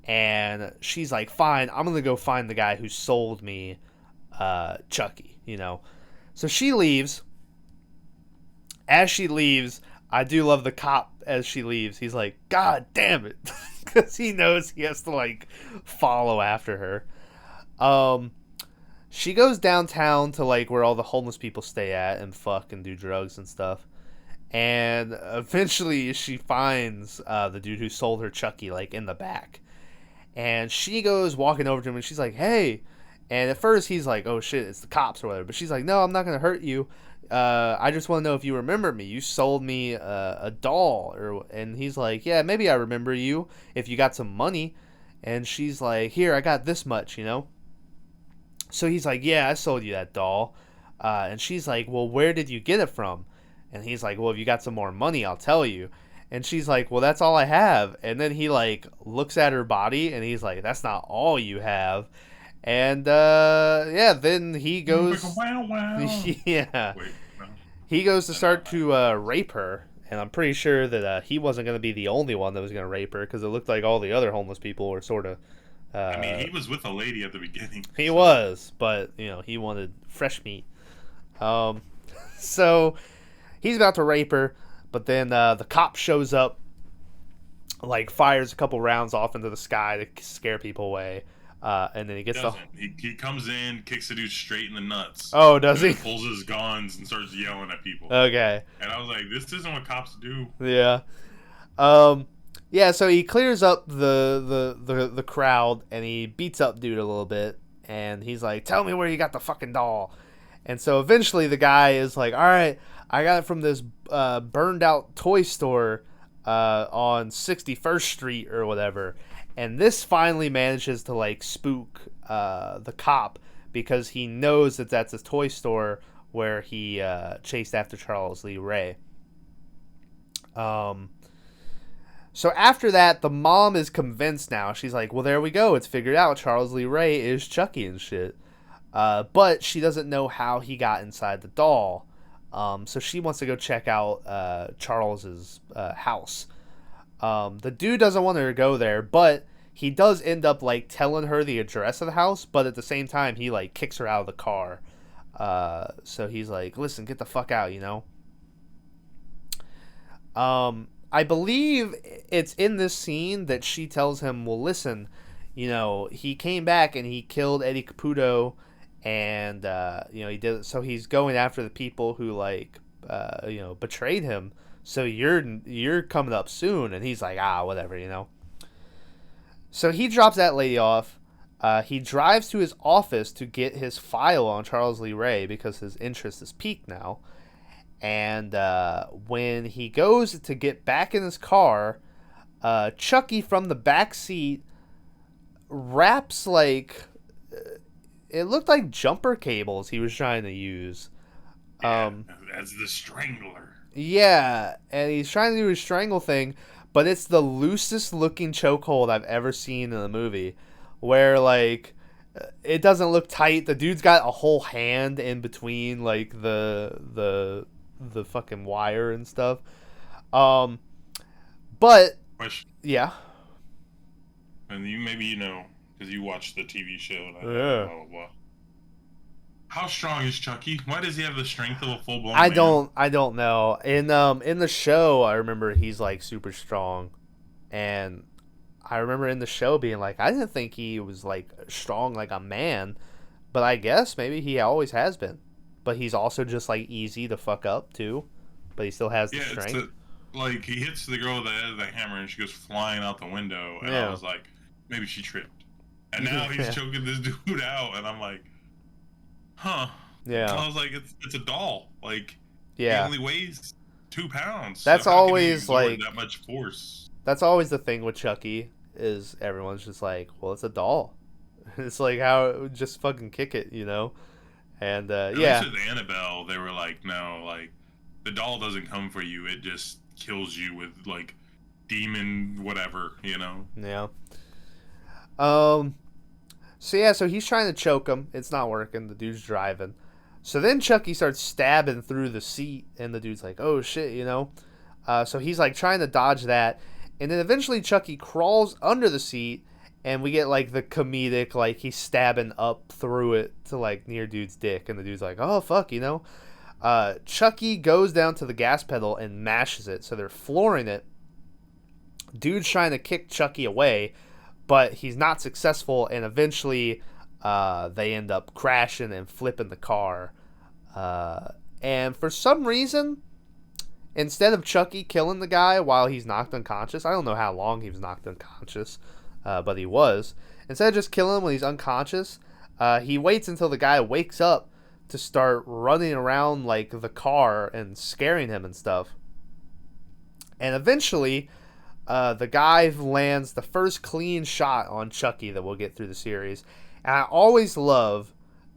and she's like, fine, I'm going to go find the guy who sold me Chucky, So she leaves. As she leaves, I do love the cop as she leaves. He's like, God damn it. Because he knows he has to, like, follow after her. She goes downtown to, like, where all the homeless people stay at and fuck and do drugs and stuff. And eventually she finds the dude who sold her Chucky, like, in the back. And she goes walking over to him and she's like, hey. And at first he's like, oh shit, it's the cops or whatever. But she's like, no, I'm not going to hurt you. I just want to know if you remember me. You sold me a doll. And he's like, yeah, maybe I remember you if you got some money. And she's like, here, I got this much, So he's like, yeah, I sold you that doll. And she's like, well, where did you get it from? And he's like, well, if you got some more money, I'll tell you. And she's like, well, that's all I have. And then he like looks at her body and he's like, that's not all you have. And yeah, then he goes, yeah, Wait, no. he goes to start to rape her. And I'm pretty sure that he wasn't going to be the only one that was going to rape her, because it looked like all the other homeless people were sort of. I mean, he was with a lady at the beginning. He was, but he wanted fresh meat. So he's about to rape her. But then the cop shows up, like fires a couple rounds off into the sky to scare people away, and then he gets he comes in, kicks the dude straight in the nuts. Oh, does he? Pulls his guns and starts yelling at people. Okay. And I was like, this isn't what cops do. Yeah. Yeah. So he clears up the crowd and he beats up dude a little bit, and he's like, "Tell me where you got the fucking doll." And so eventually the guy is like, "All right, I got it from this burned out toy store on 61st Street or whatever." And this finally manages to like spook the cop, because he knows that that's a toy store where he chased after Charles Lee Ray. So after that, the mom is convinced now. She's like, well, there we go. It's figured out. Charles Lee Ray is Chucky and shit. But she doesn't know how he got inside the doll. So she wants to go check out Charles's house. The dude doesn't want her to go there, but he does end up like telling her the address of the house. But at the same time, he like kicks her out of the car. So he's like, listen, get the fuck out, I believe it's in this scene that she tells him, well, listen, he came back and he killed Eddie Caputo, and he did it, so he's going after the people who like betrayed him, so you're coming up soon. And he's like, whatever. So he drops that lady off. He drives to his office to get his file on Charles Lee Ray, because his interest is piqued now. And when he goes to get back in his car, Chucky from the back seat wraps like, it looked like jumper cables he was trying to use. As the strangler. Yeah, and he's trying to do his strangle thing, but it's the loosest looking chokehold I've ever seen in a movie, where like it doesn't look tight. The dude's got a whole hand in between like the fucking wire and stuff. But Question. Yeah. And maybe because you watched the TV show. And Yeah. Blah, blah, blah. How strong is Chucky? Why does he have the strength of a full blown? I don't know. In the show, I remember he's like super strong, and I remember in the show being like, I didn't think he was like strong like a man, but I guess maybe he always has been. But he's also just like easy to fuck up too, but he still has the strength. Like he hits the girl with the head of the hammer and she goes flying out the window, and I was like, maybe she tripped. And now he's choking this dude out, and I'm like, huh. Yeah. And I was like, it's a doll. Like, he only weighs 2 pounds. That's so always like that much force. That's always the thing with Chucky, is everyone's just like, well, it's a doll. It's like, how just fucking kick it, And At least with Annabelle, they were like, no, like the doll doesn't come for you; it just kills you with like demon whatever, Yeah. So he's trying to choke him. It's not working. The dude's driving. So then Chucky starts stabbing through the seat, and the dude's like, oh shit, So he's like trying to dodge that, and then eventually Chucky crawls under the seat, and we get like the comedic, like he's stabbing up through it to like near dude's dick, and the dude's like, oh fuck, Chucky goes down to the gas pedal and mashes it, so they're flooring it. Dude's trying to kick Chucky away, but he's not successful, and eventually they end up crashing and flipping the car. And for some reason, instead of Chucky killing the guy while he's knocked unconscious, I don't know how long he was knocked unconscious, but he was. Instead of just killing him when he's unconscious, he waits until the guy wakes up to start running around like the car and scaring him and stuff. And eventually, the guy lands the first clean shot on Chucky that we'll get through the series. And I always love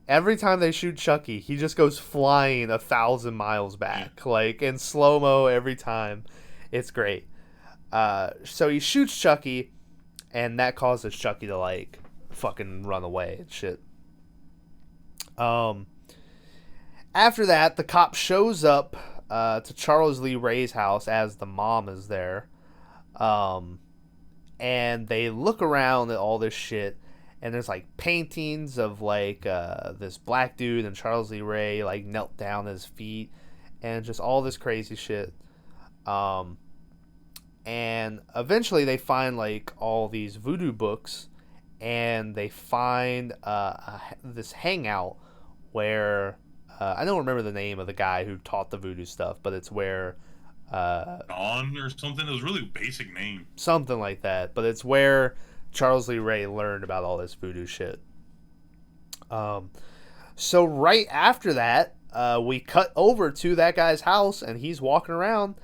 every time they shoot Chucky, he just goes flying 1,000 miles back, like in slow mo every time. It's great. So he shoots Chucky, and that causes Chucky to like fucking run away and shit. After that, the cop shows up to Charles Lee Ray's house as the mom is there. And they look around at all this shit, and there's like paintings of like this black dude and Charles Lee Ray like knelt down at his feet, and just all this crazy shit. And eventually they find like all these voodoo books, and they find this hangout where I don't remember the name of the guy who taught the voodoo stuff, but it's where Don or something. It was a really basic name. Something like that, but it's where Charles Lee Ray learned about all this voodoo shit. So right after that, we cut over to that guy's house, and he's walking around,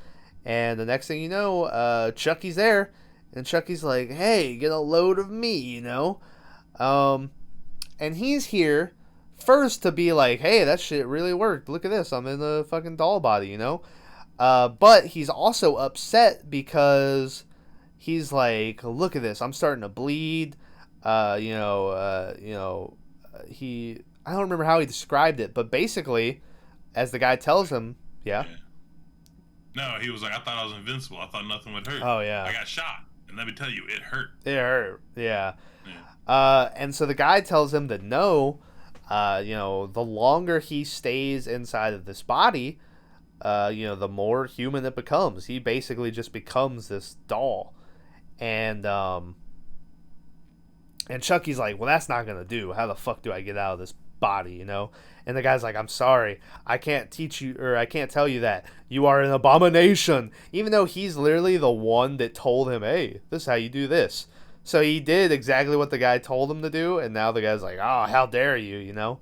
and the next thing you know, Chucky's there, and Chucky's like, "Hey, get a load of me," you know? And he's here first to be like, "Hey, that shit really worked. Look at this. I'm in the fucking doll body," you know? But he's also upset because he's like, "Look at this. I'm starting to bleed." I don't remember how he described it, but basically, as the guy tells him, yeah. No, he was like, "I thought I was invincible. I thought nothing would hurt. Oh, yeah. I got shot. And let me tell you, it hurt." It hurt, yeah. And so the guy tells him that no, the longer he stays inside of this body, the more human it becomes. He basically just becomes this doll. And Chucky's like, "Well, that's not gonna do. How the fuck do I get out of this body, you know?" And the guy's like, "I'm sorry. I can't teach you, or I can't tell you that. You are an abomination." Even though he's literally the one that told him, "Hey, this is how you do this." So he did exactly what the guy told him to do, and now the guy's like, "Oh, how dare you," you know?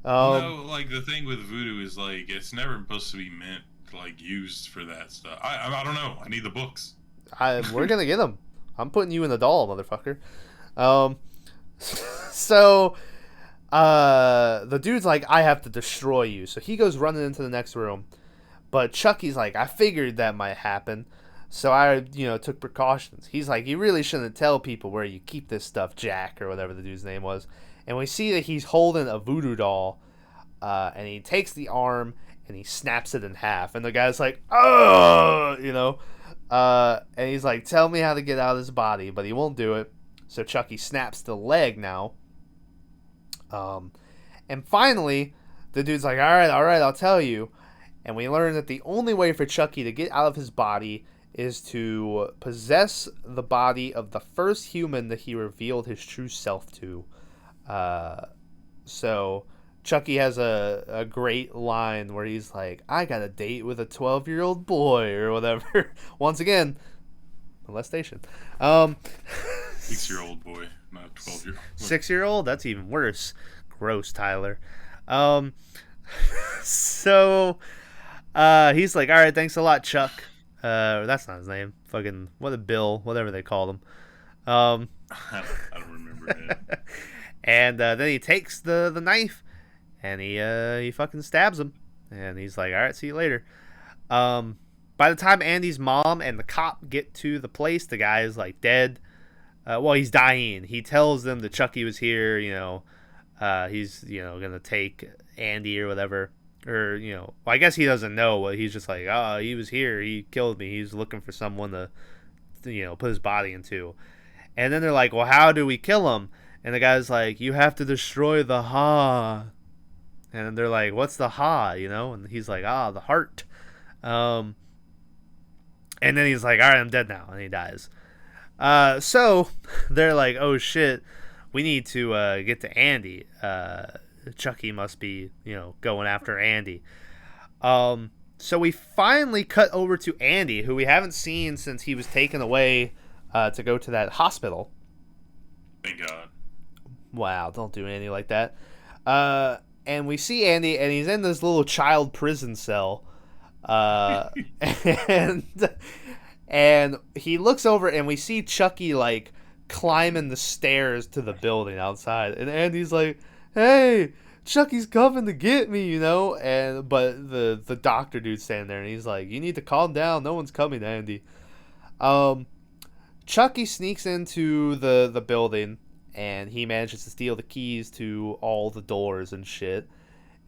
Like the thing with voodoo is like it's never supposed to be meant like used for that stuff. I don't know. I need the books. We're gonna get them. I'm putting you in the doll, motherfucker. So the dude's like, "I have to destroy you." So he goes running into the next room, but Chucky's like, "I figured that might happen, so I took precautions." He's like, "You really shouldn't tell people where you keep this stuff, Jack," or whatever the dude's name was. And we see that he's holding a voodoo doll, and he takes the arm and he snaps it in half. And the guy's like, "Oh," and he's like, "Tell me how to get out of this body," but he won't do it. So Chucky snaps the leg now. And finally, the dude's like, all right, I'll tell you. And we learn that the only way for Chucky to get out of his body is to possess the body of the first human that he revealed his true self to. So Chucky has a great line where he's like, "I got a date with a 12-year-old boy," or whatever. Once again, molestation. 6-year-old boy, not 12-year-old. 6-year-old? That's even worse. Gross, Tyler. So he's like, "All right, thanks a lot, Chuck." That's not his name. Fucking Bill, whatever they called him. I don't remember that. And then he takes the knife and he fucking stabs him. And he's like, "All right, see you later." By the time Andy's mom and the cop get to the place, the guy is like dead. He's dying. He tells them that Chucky was here. He's gonna take Andy or whatever. Or I guess he doesn't know. But he's just like, "Oh, he was here. He killed me. He's looking for someone to put his body into." And then they're like, "Well, how do we kill him?" And the guy's like, "You have to destroy the ha." And they're like, "What's the ha?" And he's like, "The heart." And then he's like, "All right, I'm dead now," and he dies. So they're like, "Oh shit, we need to get to Andy." Chucky must be, going after Andy. So we finally cut over to Andy, who we haven't seen since he was taken away to go to that hospital. Thank God. Wow, don't do Andy like that. And we see Andy, and he's in this little child prison cell. And he looks over, and we see Chucky, like, climbing the stairs to the building outside. And Andy's like, "Hey, Chucky's coming to get me, you know. But the doctor dude's standing there, and he's like, you need to calm down. No one's coming, Andy. Chucky sneaks into the building, and he manages to steal the keys to all the doors and shit.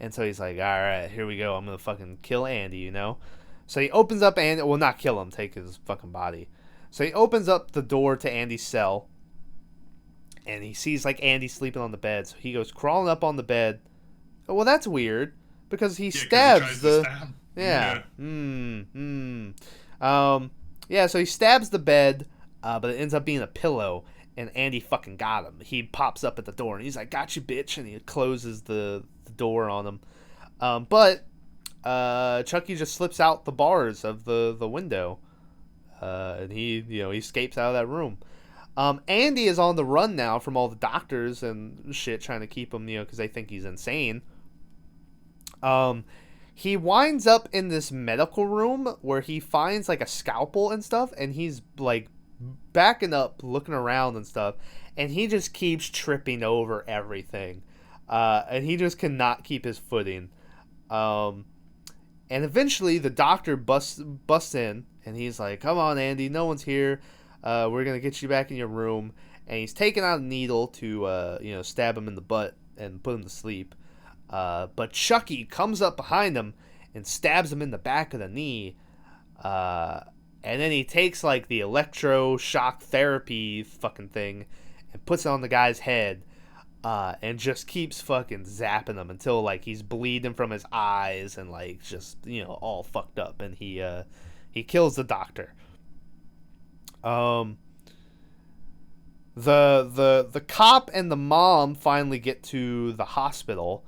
And so he's like, all right, here we go. I'm gonna fucking kill Andy, you know. So he opens up Andy. Well, not kill him, take his fucking body. So he opens up the door to Andy's cell, and he sees like Andy sleeping on the bed. So he goes crawling up on the bed. Well, that's weird because he stabs the. Yeah. Yeah. So he stabs the bed, but it ends up being a pillow, and Andy fucking got him. He pops up at the door, and he's like, "Got you, bitch!" And he closes the door on him. But Chucky just slips out the bars of the window, and he escapes out of that room. Andy is on the run now from all the doctors and shit trying to keep him, because they think he's insane. He winds up in this medical room where he finds like a scalpel and stuff, and he's like backing up, looking around and stuff, and he just keeps tripping over everything. And he just cannot keep his footing. And eventually the doctor busts in, and he's like, come on, Andy, no one's here. We're going to get you back in your room. And he's taking out a needle to, stab him in the butt and put him to sleep. But Chucky comes up behind him and stabs him in the back of the knee. And then he takes, like, the electroshock therapy fucking thing and puts it on the guy's head. And just keeps fucking zapping him until, like, he's bleeding from his eyes and, like, just, all fucked up. And he kills the doctor. The cop and the mom finally get to the hospital,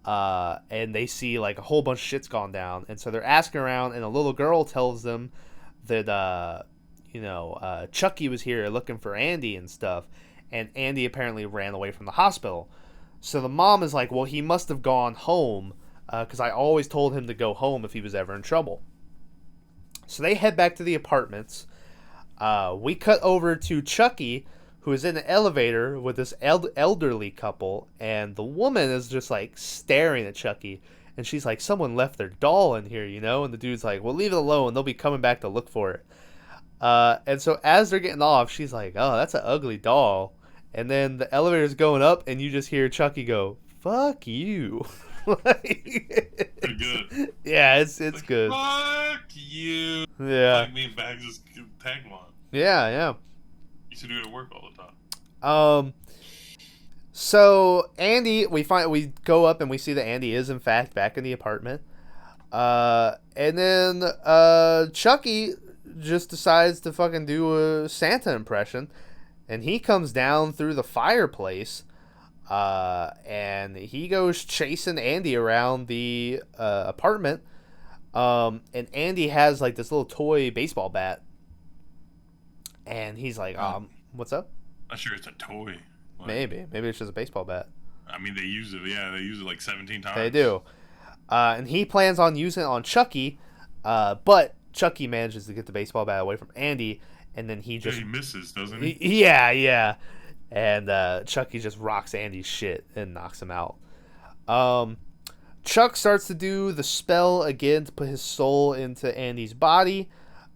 and they see like a whole bunch of shit's gone down, and so they're asking around, and a little girl tells them that Chucky was here looking for Andy and stuff, and Andy apparently ran away from the hospital. So the mom is like, well, he must have gone home, because I always told him to go home if he was ever in trouble. So they head back to the apartments. We cut over to Chucky, who is in an elevator with this elderly couple, and the woman is just like staring at Chucky, and she's like, someone left their doll in here, and the dude's like, well, leave it alone, they'll be coming back to look for it. And so as they're getting off, she's like, oh, that's an ugly doll. And then the elevator's going up, and you just hear Chucky go, fuck you. Pretty good. Yeah, it's like, good. Fuck you. Yeah. Like me and Bags' tagline. Yeah. Used to do it at work all the time. So Andy, we go up and we see that Andy is in fact back in the apartment. And then Chucky just decides to fucking do a Santa impression, and he comes down through the fireplace. And he goes chasing Andy around the apartment. And Andy has like this little toy baseball bat. And he's like, what's up? I'm sure it's a toy. Like, maybe it's just a baseball bat. I mean, they use it. Yeah, they use it like 17 times. They do. And he plans on using it on Chucky. But Chucky manages to get the baseball bat away from Andy. And then he misses, doesn't he? Yeah. And Chucky just rocks Andy's shit and knocks him out. Chuck starts to do the spell again to put his soul into Andy's body.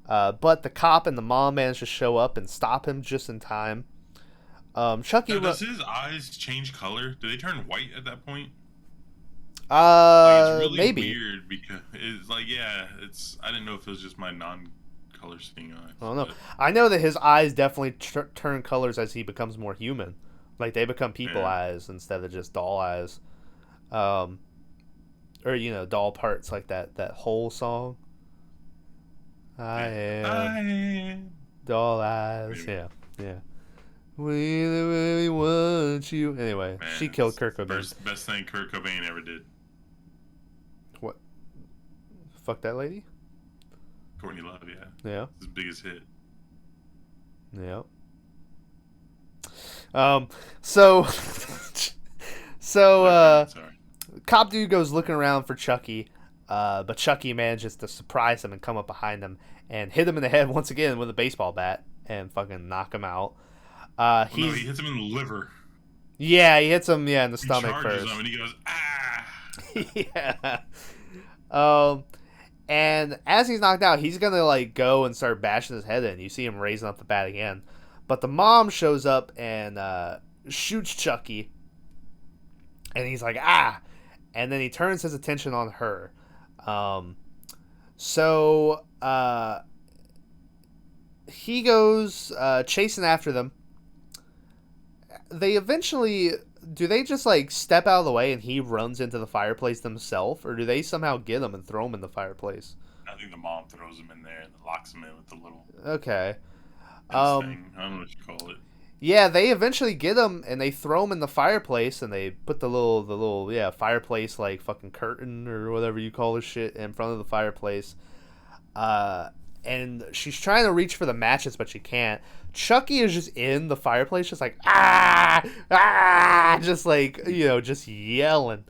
But the cop and the mom manage to show up and stop him just in time. Chucky... Does his eyes change color? Do they turn white at that point? It's really maybe. Weird because it's like, I didn't know if it was just my non-color seeing eyes. I don't know. I know that his eyes definitely turn colors as he becomes more human. Like, they become people eyes instead of just doll eyes. Or, doll parts, like that whole song. I am doll eyes. Yeah. We really want you. Anyway, man, she killed Kurt Cobain. Best thing Kurt Cobain ever did. What? Fuck that lady? Courtney Love, yeah. Yeah. His biggest hit. Yeah. So sorry. Cop dude goes looking around for Chucky, but Chucky manages to surprise him and come up behind him and hit him in the head once again with a baseball bat and fucking knock him out. He hits him in the liver. Yeah, he hits him in the stomach charges first. Him and he goes, ah! Yeah. Um, and as he's knocked out, he's gonna like go and start bashing his head in. You see him raising up the bat again, but the mom shows up and shoots Chucky, and he's like ah, and then he turns his attention on her. So he goes chasing after them. They eventually do they just like step out of the way and he runs into the fireplace themselves, or do they somehow get him and throw him in the fireplace? I think the mom throws him in there and locks him in with the little Okay. thing. I don't know what you call it. Yeah, they eventually get him and they throw him in the fireplace and they put the little fireplace like fucking curtain or whatever you call this shit in front of the fireplace. And she's trying to reach for the matches but she can't. Chucky is just in the fireplace just like just like, just yelling.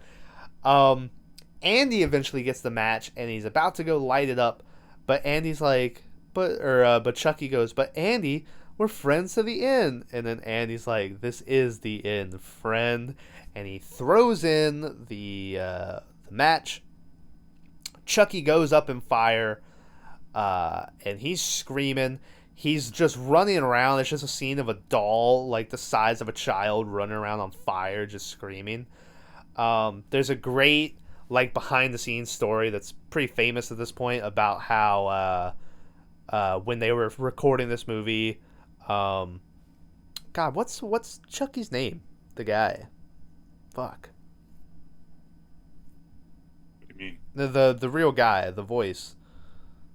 Andy eventually gets the match and he's about to go light it up, but Andy's like but Chucky goes, "But Andy, we're friends to the end." And then Andy's like, "This is the end, friend." And he throws in the match. Chucky goes up in fire, and he's screaming. He's just running around. It's just a scene of a doll, like the size of a child, running around on fire, just screaming. There's a great, like, behind-the-scenes story that's pretty famous at this point about how when they were recording this movie, God, what's Chucky's name? The guy. Fuck. What do you mean? The real guy, the voice.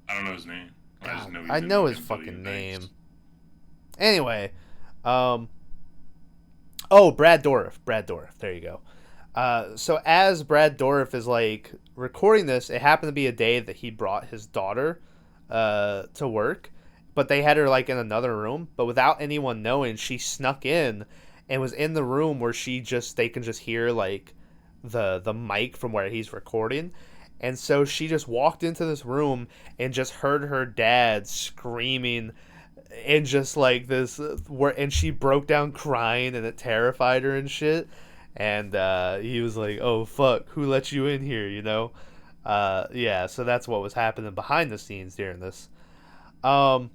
I don't know his name. I know his fucking name. Anyway, Brad Dourif. Brad Dourif. There you go. So as Brad Dourif is like recording this, it happened to be a day that he brought his daughter to work, but they had her like in another room. But without anyone knowing, she snuck in and was in the room where they can just hear like the mic from where he's recording. And so she just walked into this room and just heard her dad screaming and just like this, and she broke down crying and it terrified her and shit. And he was like, "Oh fuck, who let you in here?" Yeah. So that's what was happening behind the scenes during this. Yeah,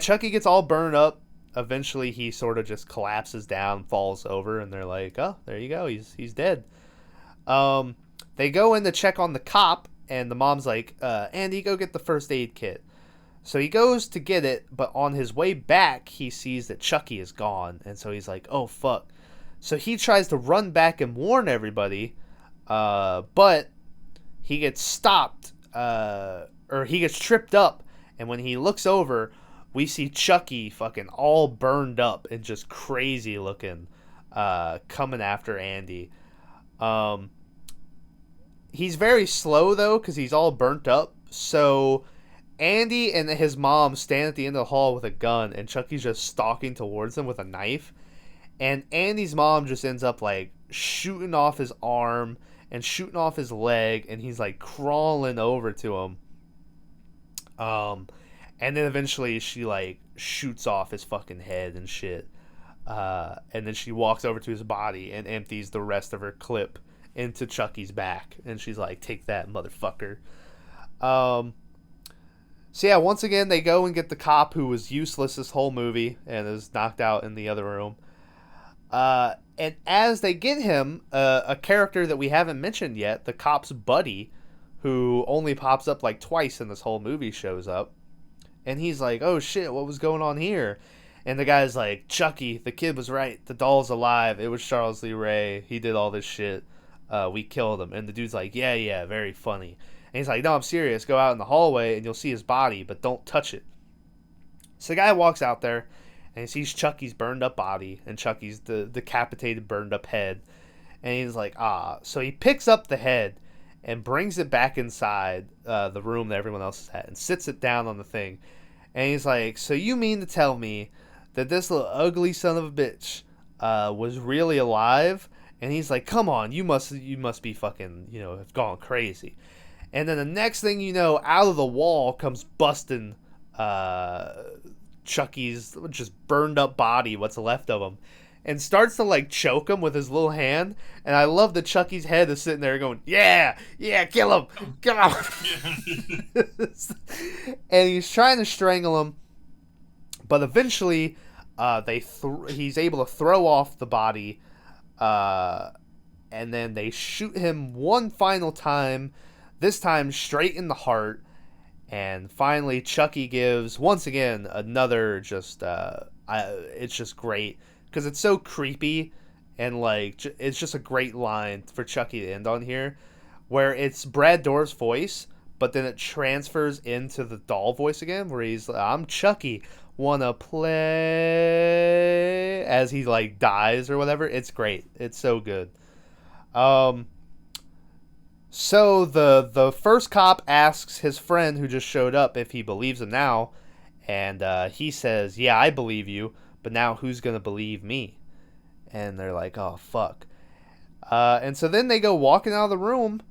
Chucky gets all burned up. Eventually, he sort of just collapses down, falls over, and they're like, "Oh, there you go, he's dead." They go in to check on the cop, and the mom's like, "Andy, go get the first aid kit." So he goes to get it, but on his way back, he sees that Chucky is gone, and so he's like, "Oh fuck." So he tries to run back and warn everybody, but he gets stopped, or he gets tripped up, and when he looks over, we see Chucky fucking all burned up and just crazy looking, coming after Andy. He's very slow, though, because he's all burnt up, so Andy and his mom stand at the end of the hall with a gun, and Chucky's just stalking towards them with a knife. And Andy's mom just ends up, like, shooting off his arm and shooting off his leg, and he's, like, crawling over to him. And then eventually she, like, shoots off his fucking head and shit. And then she walks over to his body and empties the rest of her clip into Chucky's back. And she's like, "Take that, motherfucker." So, yeah, once again, they go and get the cop who was useless this whole movie and is knocked out in the other room. And as they get him, a character that we haven't mentioned yet, the cop's buddy, who only pops up like twice in this whole movie, shows up. And he's like, "Oh shit, what was going on here?" And the guy's like, "Chucky, the kid was right. The doll's alive. It was Charles Lee Ray. He did all this shit. We killed him." And the dude's like, yeah, very funny. And he's like, "No, I'm serious. Go out in the hallway and you'll see his body, but don't touch it." So the guy walks out there and he sees Chucky's burned up body and Chucky's the decapitated, burned up head. And he's like, ah. So he picks up the head and brings it back inside the room that everyone else is at and sits it down on the thing. And he's like, "So you mean to tell me that this little ugly son of a bitch was really alive?" And he's like, "Come on, you must be fucking, have gone crazy." And then the next thing you know, out of the wall comes busting Chucky's just burned up body, what's left of him. and starts to like choke him with his little hand. And I love that Chucky's head is sitting there going, yeah, kill him, kill him. And he's trying to strangle him, but eventually he's able to throw off the body, and then they shoot him one final time, this time straight in the heart. And finally, Chucky gives, once again, another just, it's just great. Because it's so creepy, and, like, it's just a great line for Chucky to end on here. Where it's Brad Dourif's voice, but then it transfers into the doll voice again. Where he's like, I'm Chucky, wanna play? As he, like, dies or whatever. It's great. It's so good. So the first cop asks his friend who just showed up if he believes him now, and he says, yeah, I believe you, but now who's going to believe me? And they're like, oh, fuck. And so then they go walking out of the room,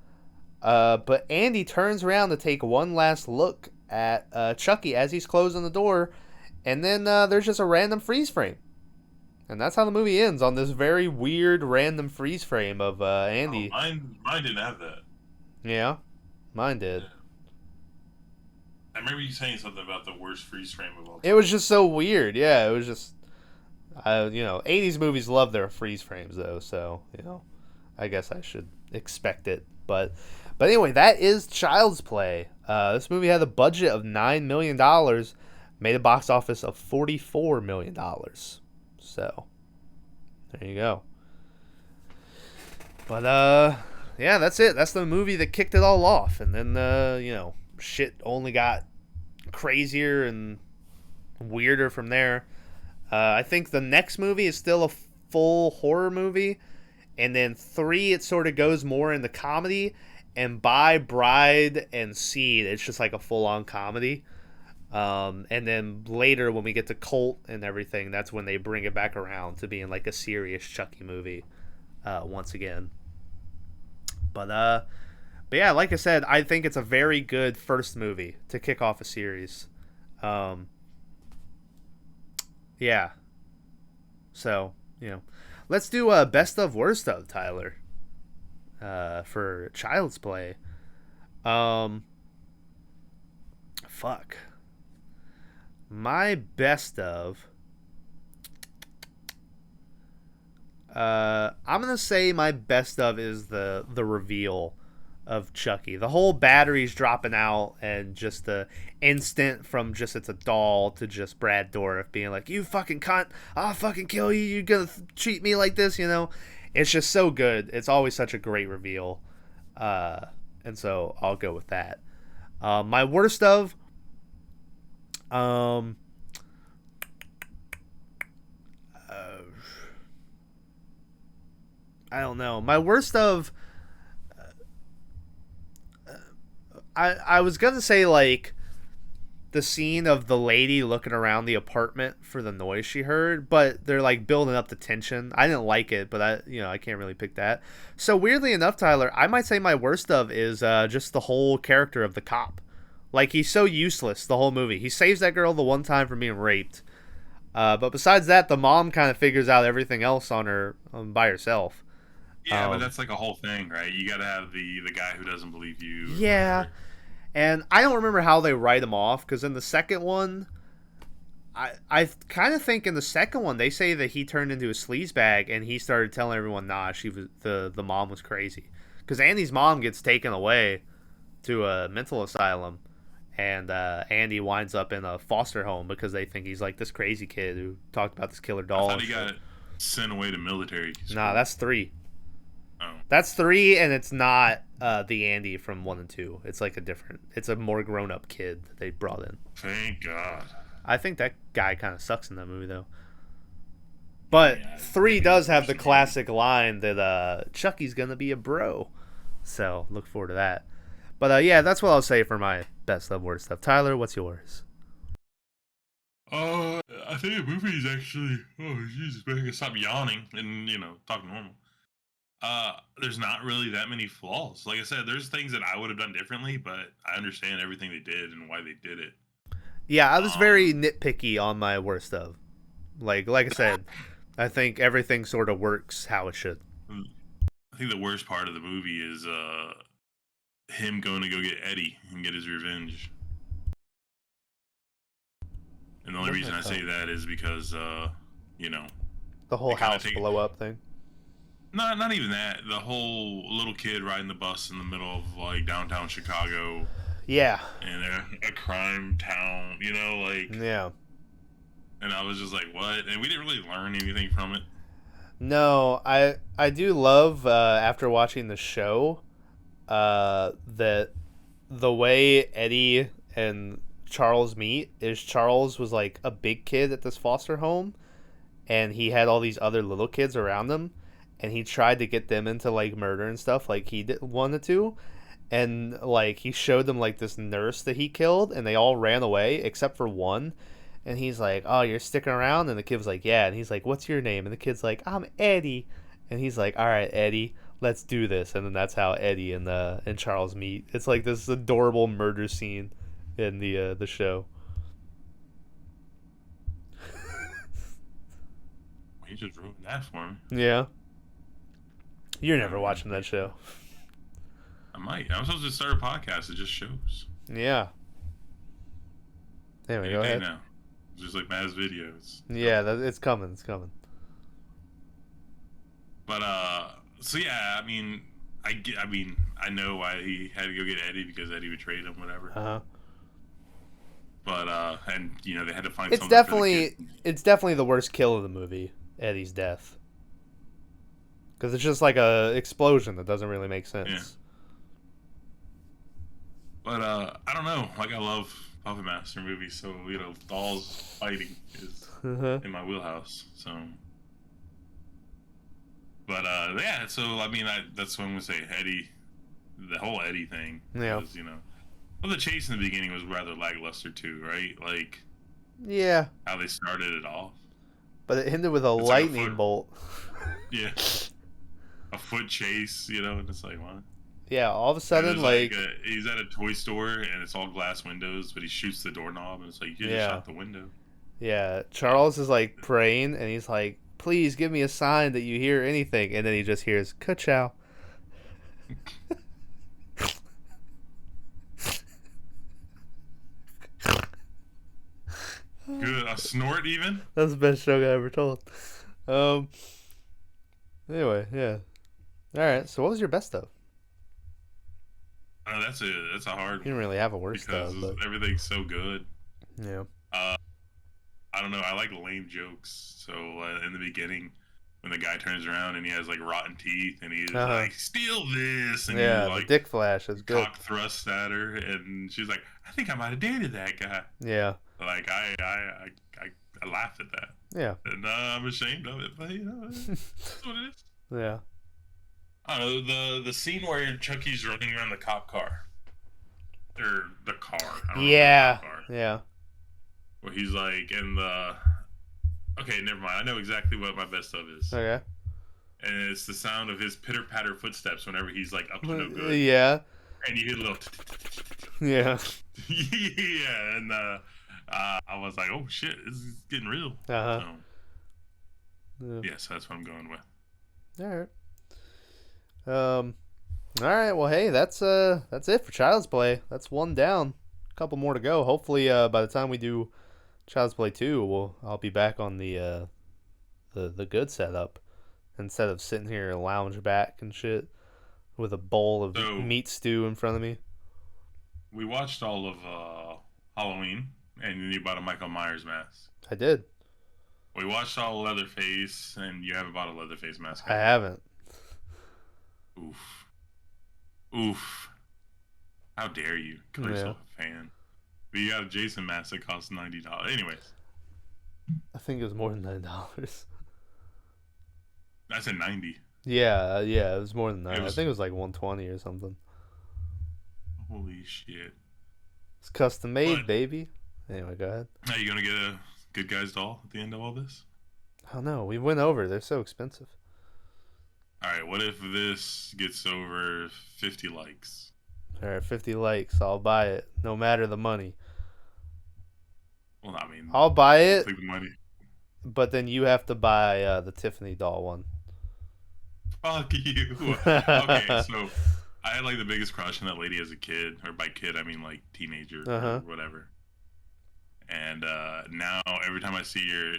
but Andy turns around to take one last look at Chucky as he's closing the door, and then there's just a random freeze frame. And that's how the movie ends, on this very weird random freeze frame of Andy. Oh, mine didn't have that. Yeah, mine did. I remember you saying something about the worst freeze frame of all time. It was just so weird. Yeah, it was just, 80s movies love their freeze frames though, so, I guess I should expect it. But anyway, that is Child's Play. This movie had a budget of $9 million, made a box office of $44 million. So, there you go. But, yeah, that's it. That's the movie that kicked it all off. And then, shit only got crazier and weirder from there. I think the next movie is still a full horror movie. And then 3, it sort of goes more into comedy. And by Bride and Seed, it's just like a full-on comedy. And then later, when we get to Cult and everything, that's when they bring it back around to being like a serious Chucky movie once again. But yeah, like I said, I think it's a very good first movie to kick off a series. Yeah. So, let's do best of, worst of, Tyler. For Child's Play. Fuck. My best of... I'm gonna say my best of is the reveal of Chucky. The whole battery's dropping out, and just the instant from just it's a doll to just Brad Dourif being like, you fucking cunt, I'll fucking kill you, you're gonna treat me like this, It's just so good. It's always such a great reveal. And so I'll go with that. My worst of... I don't know. My worst of... I was going to say, like, the scene of the lady looking around the apartment for the noise she heard, but they're, like, building up the tension. I didn't like it, but I can't really pick that. So, weirdly enough, Tyler, I might say my worst of is just the whole character of the cop. Like, he's so useless the whole movie. He saves that girl the one time from being raped. But besides that, the mom kind of figures out everything else on her by herself. Yeah, but that's like a whole thing, right? You got to have the guy who doesn't believe you. Yeah, and I don't remember how they write him off, because in the second one, I kind of think in the second one they say that he turned into a sleazebag and he started telling everyone, nah, she was the mom was crazy, because Andy's mom gets taken away to a mental asylum, and Andy winds up in a foster home because they think he's like this crazy kid who talked about this killer doll. I thought he got sent away to military school. Nah, that's 3. Oh. That's 3, and it's not the Andy from 1 and 2. It's like it's a more grown-up kid that they brought in. Thank God. I think that guy kind of sucks in that movie, though. But yeah, 3 does have the classic line that Chucky's gonna be a bro. So, look forward to that. But yeah, that's what I'll say for my best of, worst stuff. Tyler, what's yours? I think the movie is actually... Oh, Jesus, I can stop yawning and, talk normal. There's not really that many flaws. Like I said, there's things that I would have done differently, but I understand everything they did and why they did it. Yeah, I was very nitpicky on my worst of. Like I said, I think everything sort of works how it should. I think the worst part of the movie is him going to go get Eddie and get his revenge. And the only reason I say that is because, you know, the whole house blow up thing. Not even that. The whole little kid riding the bus in the middle of like downtown Chicago. Yeah. And a crime town, you know, like. Yeah. And I was just like, what? And we didn't really learn anything from it. No, I do love after watching the show, that the way Eddie and Charles meet is Charles was like a big kid at this foster home, and he had all these other little kids around him, and he tried to get them into like murder and stuff like he wanted to, and like he showed them like this nurse that he killed, and they all ran away except for one. And he's like, "Oh, you're sticking around?" And the kid was like, "Yeah." And he's like, "What's your name?" And the kid's like, "I'm Eddie." And he's like, "All right, Eddie, let's do this." And then that's how Eddie and Charles meet. It's like this adorable murder scene in the show. You just ruined that for me. Yeah. You're never watching that show. I might. I'm supposed to start a podcast. It just shows. Yeah. Anyway, go ahead. Now. Just like Maz's videos. Yeah, it's coming. It's coming. But so yeah, I mean, I know why he had to go get Eddie because Eddie betrayed him, whatever. But and you know they had to find. It's definitely the worst kill of the movie, Eddie's death. Because it's just like a explosion that doesn't really make sense. Yeah. But I don't know. Like I love Puppet Master movies, so you know, dolls fighting is in my wheelhouse. So, but yeah. So I mean, that's when we say Eddie, the whole Eddie thing. Yeah. Was, you know, well, the chase in the beginning was rather lackluster too, right? Like, yeah, how they started it off. But it ended with a lightning bolt. Yeah. A foot chase, you know, and it's like, what? Yeah, all of a sudden, like he's at a toy store and it's all glass windows, but he shoots the doorknob and it's like, you just shot the window. Yeah, Charles is like praying and he's like, please give me a sign that you hear anything. And then he just hears, ka-chow. Good, a snort even? That's the best joke I ever told. Anyway, yeah. Alright, so what was your best of? That's a hard one. You didn't really have a worst because but everything's so good. Yeah. I don't know. I like lame jokes. So in the beginning, when the guy turns around and he has like rotten teeth and he's like, "Steal this," and yeah, he, like, the dick flash is good. Cock thrusts at her, and she's like, "I think I might have dated that guy." Yeah. Like I laughed at that. Yeah. And I'm ashamed of it, but you know, that's what it is. Yeah. I don't know, the scene where Chucky's running around the cop car. Or the car. Yeah. Yeah. Where he's like in the... Okay, never mind. I know exactly what my best of is. Okay. And it's the sound of his pitter-patter footsteps whenever he's like up to no good. Yeah. And you hear a little... Yeah. Yeah, and I was like, oh shit, this is getting real. Uh-huh. So, yes, that's what I'm going with. Alright. Alright, well hey, that's it for Child's Play. That's one down. A couple more to go. Hopefully by the time we do Child's Play 2, I'll be back on the good setup instead of sitting here lounge back and shit with a bowl of meat stew in front of me. We watched all of Halloween, and you bought a Michael Myers mask. I did. We watched all Leatherface, and you haven't bought a Leatherface mask. I haven't. Oof. How dare you call yourself a fan? But you got a Jason mask that costs $90. Anyways. I think it was more than $9. I said 90. Yeah, it was more than that. I think it was like 120 or something. Holy shit. It's custom made, baby. Anyway, go ahead. Are you gonna get a Good Guys doll at the end of all this? I don't know. We went over. They're so expensive. Alright, what if this gets over 50 likes? Alright, 50 likes. I'll buy it. No matter the money. Well, I mean... I'll buy it. The money. but then you have to buy the Tiffany doll one. Fuck you. Okay, so I had like the biggest crush on that lady as a kid, or by kid I mean like teenager or whatever. And now every time I see her,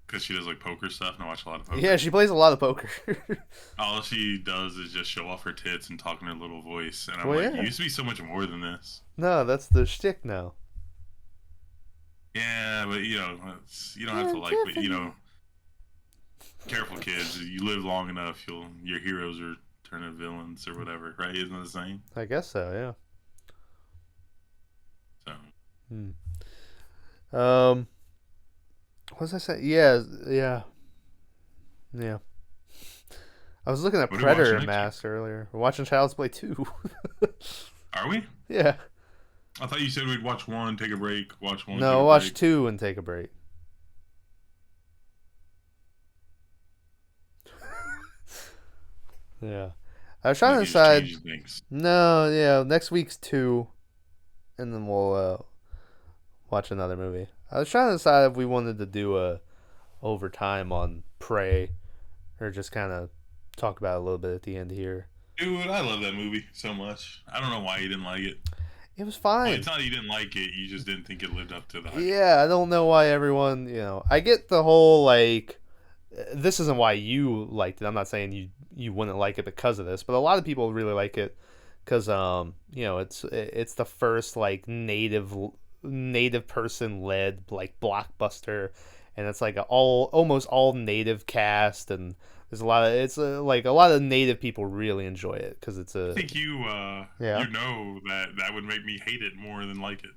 because she does like poker stuff, and I watch a lot of poker. Yeah, she plays a lot of poker. All she does is just show off her tits and talk in her little voice, and I'm Well, like, yeah. you used to be so much more than this. No, that's the shtick now. Yeah, but you know, you don't have to like, but you know, careful kids. You live long enough, your heroes are turning villains or whatever, right? Isn't that the same? I guess so, yeah. So. What was I saying? Yeah. I was looking at What are we watching Predator next Mask earlier. We're watching Child's Play 2. Are we? Yeah. I thought you said we'd watch one, take a break, watch one. No, watch 2 and take a break. Yeah. I was trying to decide. No, yeah, next week's 2, and then we'll watch another movie. I was trying to decide if we wanted to do a overtime on Prey, or just kind of talk about it a little bit at the end here. Dude, I love that movie so much. I don't know why you didn't like it. It was fine. Well, it's not that you didn't like it, you just didn't think it lived up to the hype. Yeah, I don't know why everyone, I get the whole, like, this isn't why you liked it. I'm not saying you wouldn't like it because of this, but a lot of people really like it because, it's the first, like, native person led, like, blockbuster, and it's like almost all native cast, and there's a lot of native people really enjoy it because it's a. I think you know that would make me hate it more than like it.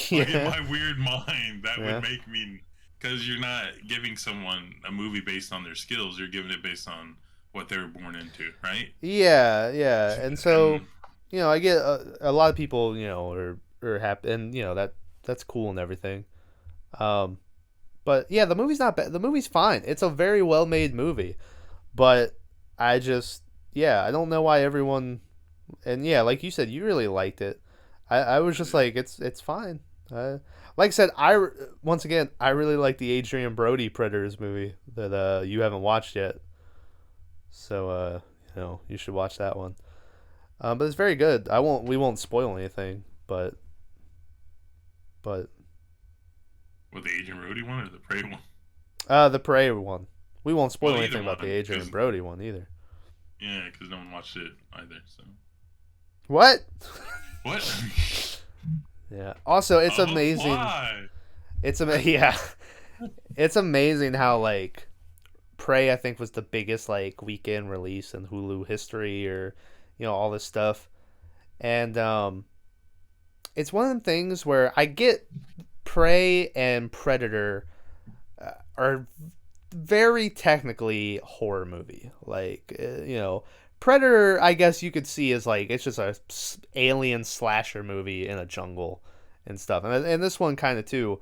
Yeah. Like in my weird mind, that would make me, because you're not giving someone a movie based on their skills, you're giving it based on what they were born into, right? Yeah, and so I get a lot of people are happy, and that's cool and everything. But yeah, the movie's not bad. The movie's fine. It's a very well made movie, but I don't know why everyone. And yeah, like you said, you really liked it. I was just like, it's fine. Like I said, I really like the Adrian Brody Predators movie that you haven't watched yet. So you should watch that one. But it's very good. We won't spoil anything, but. What, the Adrian Brody one or the Prey one? The Prey one. We won't spoil anything about the Adrian Brody one either. Yeah, because no one watched it either. So. What? What? Yeah. Also, it's amazing. Why? It's amazing how like Prey, I think, was the biggest like weekend release in Hulu history, or all this stuff, and it's one of them things where I get Prey and Predator are very technically horror movie. Like, Predator, I guess you could see as like, it's just a alien slasher movie in a jungle and stuff. And this one kind of too.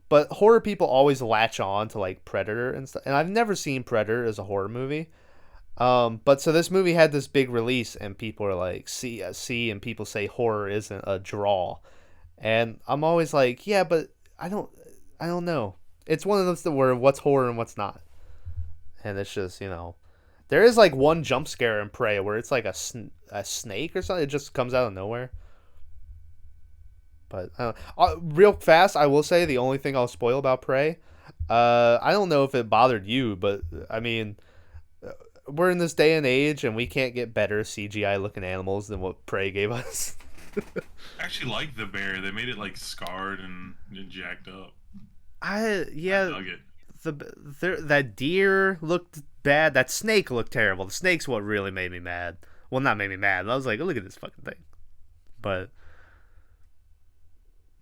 But horror people always latch on to like Predator and stuff. And I've never seen Predator as a horror movie. But so this movie had this big release, and people are like, see, and people say horror isn't a draw. And I'm always like, yeah, but I don't know. It's one of those where what's horror and what's not. And it's just, there is like one jump scare in Prey where it's like a snake or something. It just comes out of nowhere. But real fast, I will say the only thing I'll spoil about Prey. I don't know if it bothered you, but I mean, we're in this day and age, and we can't get better CGI looking animals than what Prey gave us. I actually like the bear. They made it like scarred and jacked up. I dug it. That deer looked bad. That snake looked terrible. The snake's what really made me mad. Well, not made me mad. I was like, look at this fucking thing. But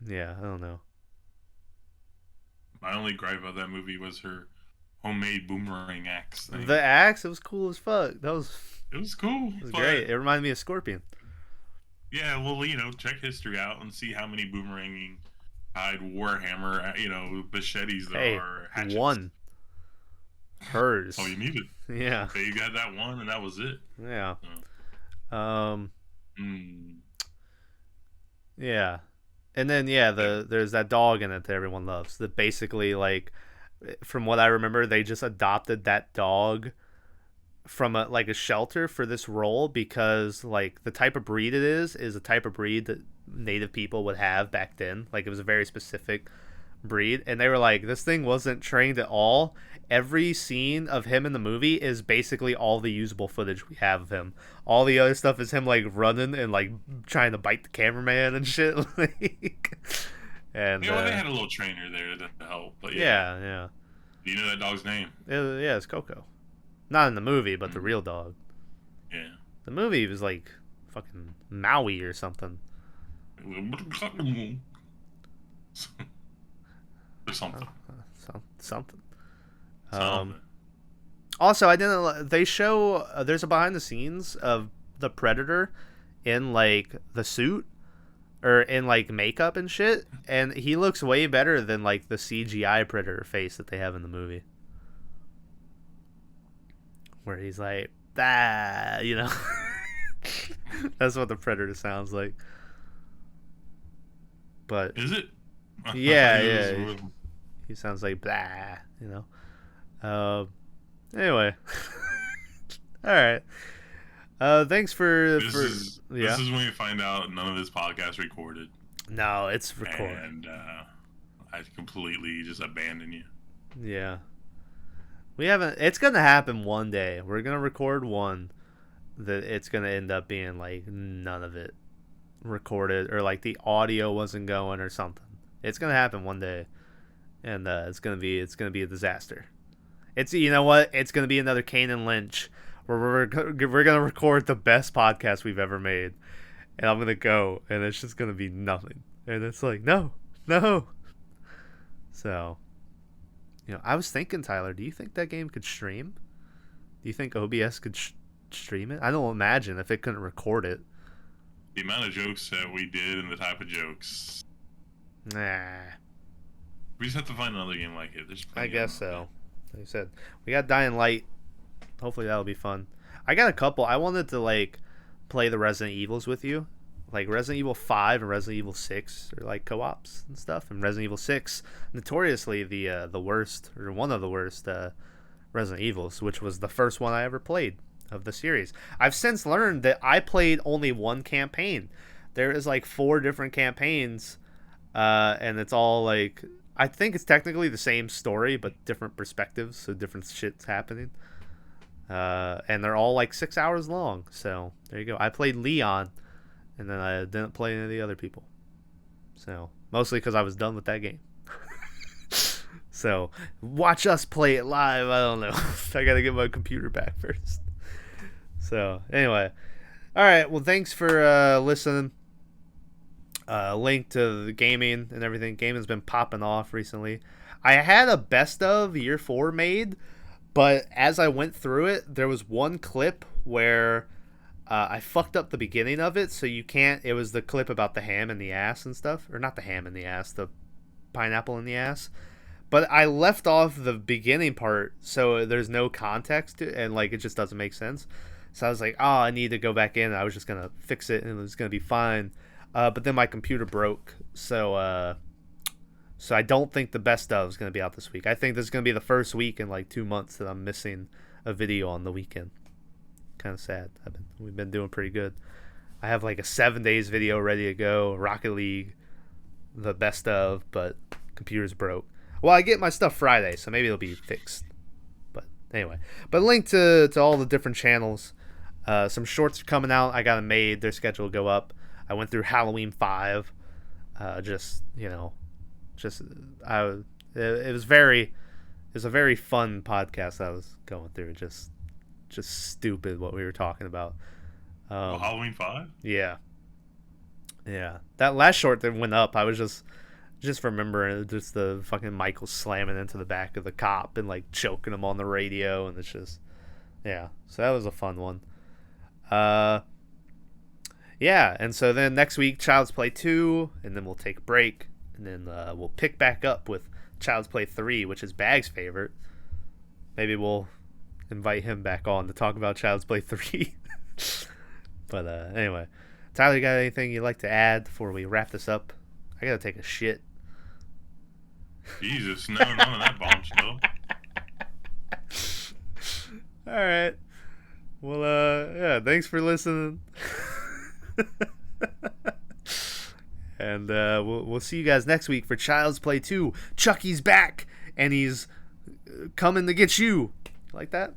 yeah, I don't know. My only gripe about that movie was her homemade boomerang axe thing. The axe, it was cool as fuck. It was cool. It was great. It reminded me of Scorpion. Yeah, well, check history out and see how many boomeranging hide Warhammer, machetes there are. Hatchets. One. Hers. All you needed. Yeah. So you got that one, and that was it. Yeah. Yeah. And then there's that dog in it that everyone loves. That basically like from what I remember, they just adopted that dog from a shelter for this role because like the type of breed it is a type of breed that native people would have back then. Like it was a very specific breed, and they were like, this thing wasn't trained at all. Every scene of him in the movie is basically all the usable footage we have of him. All the other stuff is him like running and like trying to bite the cameraman and shit. Like, and yeah, well, they had a little trainer there to help. But yeah. Do you know that dog's name? Yeah, it's Coco. Not in the movie, but the real dog. Yeah. The movie was like fucking Maui or something. Or something. Something. Also, I didn't. They show there's a behind the scenes of the Predator in like the suit or in like makeup and shit, and he looks way better than like the CGI Predator face that they have in the movie, where he's like, ah, you know. That's what the Predator sounds like. But is it? Yeah. He sounds like blah, you know. Anyway. All right. Thanks for This is when you find out none of this podcast recorded. No, it's recorded. And I completely just abandon you. Yeah. We haven't. It's gonna happen one day. We're gonna record one that it's gonna end up being like none of it recorded, or like the audio wasn't going or something. It's gonna happen one day, and it's gonna be a disaster. It's, you know what? It's gonna be another Kane and Lynch, where we're gonna record the best podcast we've ever made, and I'm gonna go, and it's just gonna be nothing, and it's like no. So, you know, I was thinking, Tyler, do you think that game could stream? Do you think OBS could stream it? I don't imagine if it couldn't record it. The amount of jokes that we did and the type of jokes. Nah. We just have to find another game like it. I guess so. Like I said, we got Dying Light. Hopefully that'll be fun. I got a couple. I wanted to like play the Resident Evils with you. Like Resident Evil 5 and Resident Evil 6 are like co-ops and stuff. And Resident Evil 6, notoriously the worst, or one of the worst Resident Evils, which was the first one I ever played of the series. I've since learned that I played only one campaign. There is like 4 different campaigns, and it's all like, I think it's technically the same story but different perspectives, so different shit's happening. And they're all like 6 hours long. So there you go. I played Leon, and then I didn't play any of the other people. So mostly because I was done with that game. So watch us play it live. I don't know. I gotta get my computer back first. So anyway, all right. Well, thanks for listening. Link to the gaming and everything. Gaming's been popping off recently. I had a best of year 4 made, but as I went through it, there was one clip where I fucked up the beginning of it, so you can't. It was the clip about the ham in the ass and stuff, or not the ham in the ass, the pineapple in the ass. But I left off the beginning part, so there's no context to it, and like it just doesn't make sense. So I was like, oh, I need to go back in. I was just gonna fix it, and it was gonna be fine. But then my computer broke, so I don't think the best of is gonna be out this week. I think this is gonna be the first week in like 2 months that I'm missing a video on the weekend. Kind of sad. We've been doing pretty good. I have like a 7 days video ready to go. Rocket League, the best of, but computer's broke. Well, I get my stuff Friday, so maybe it'll be fixed. But anyway, but link to all the different channels. Some shorts are coming out. I got them made. Their schedule will go up. I went through Halloween 5. It was a very fun podcast I was going through. Just stupid what we were talking about. Halloween 5? Yeah. That last short that went up, I was just remembering just the fucking Michael slamming into the back of the cop and like choking him on the radio, and it's just, yeah. So that was a fun one. Yeah, and so then next week, Child's Play 2, and then we'll take a break, and then we'll pick back up with Child's Play 3, which is Bag's favorite. Maybe we'll invite him back on to talk about Child's Play 3. But anyway, Tyler, you got anything you'd like to add before we wrap this up? I gotta take a shit. Jesus, no, none of that bombshell. All right. Well, yeah, thanks for listening. And we'll see you guys next week for Child's Play 2. Chucky's back, and he's coming to get you. Like that?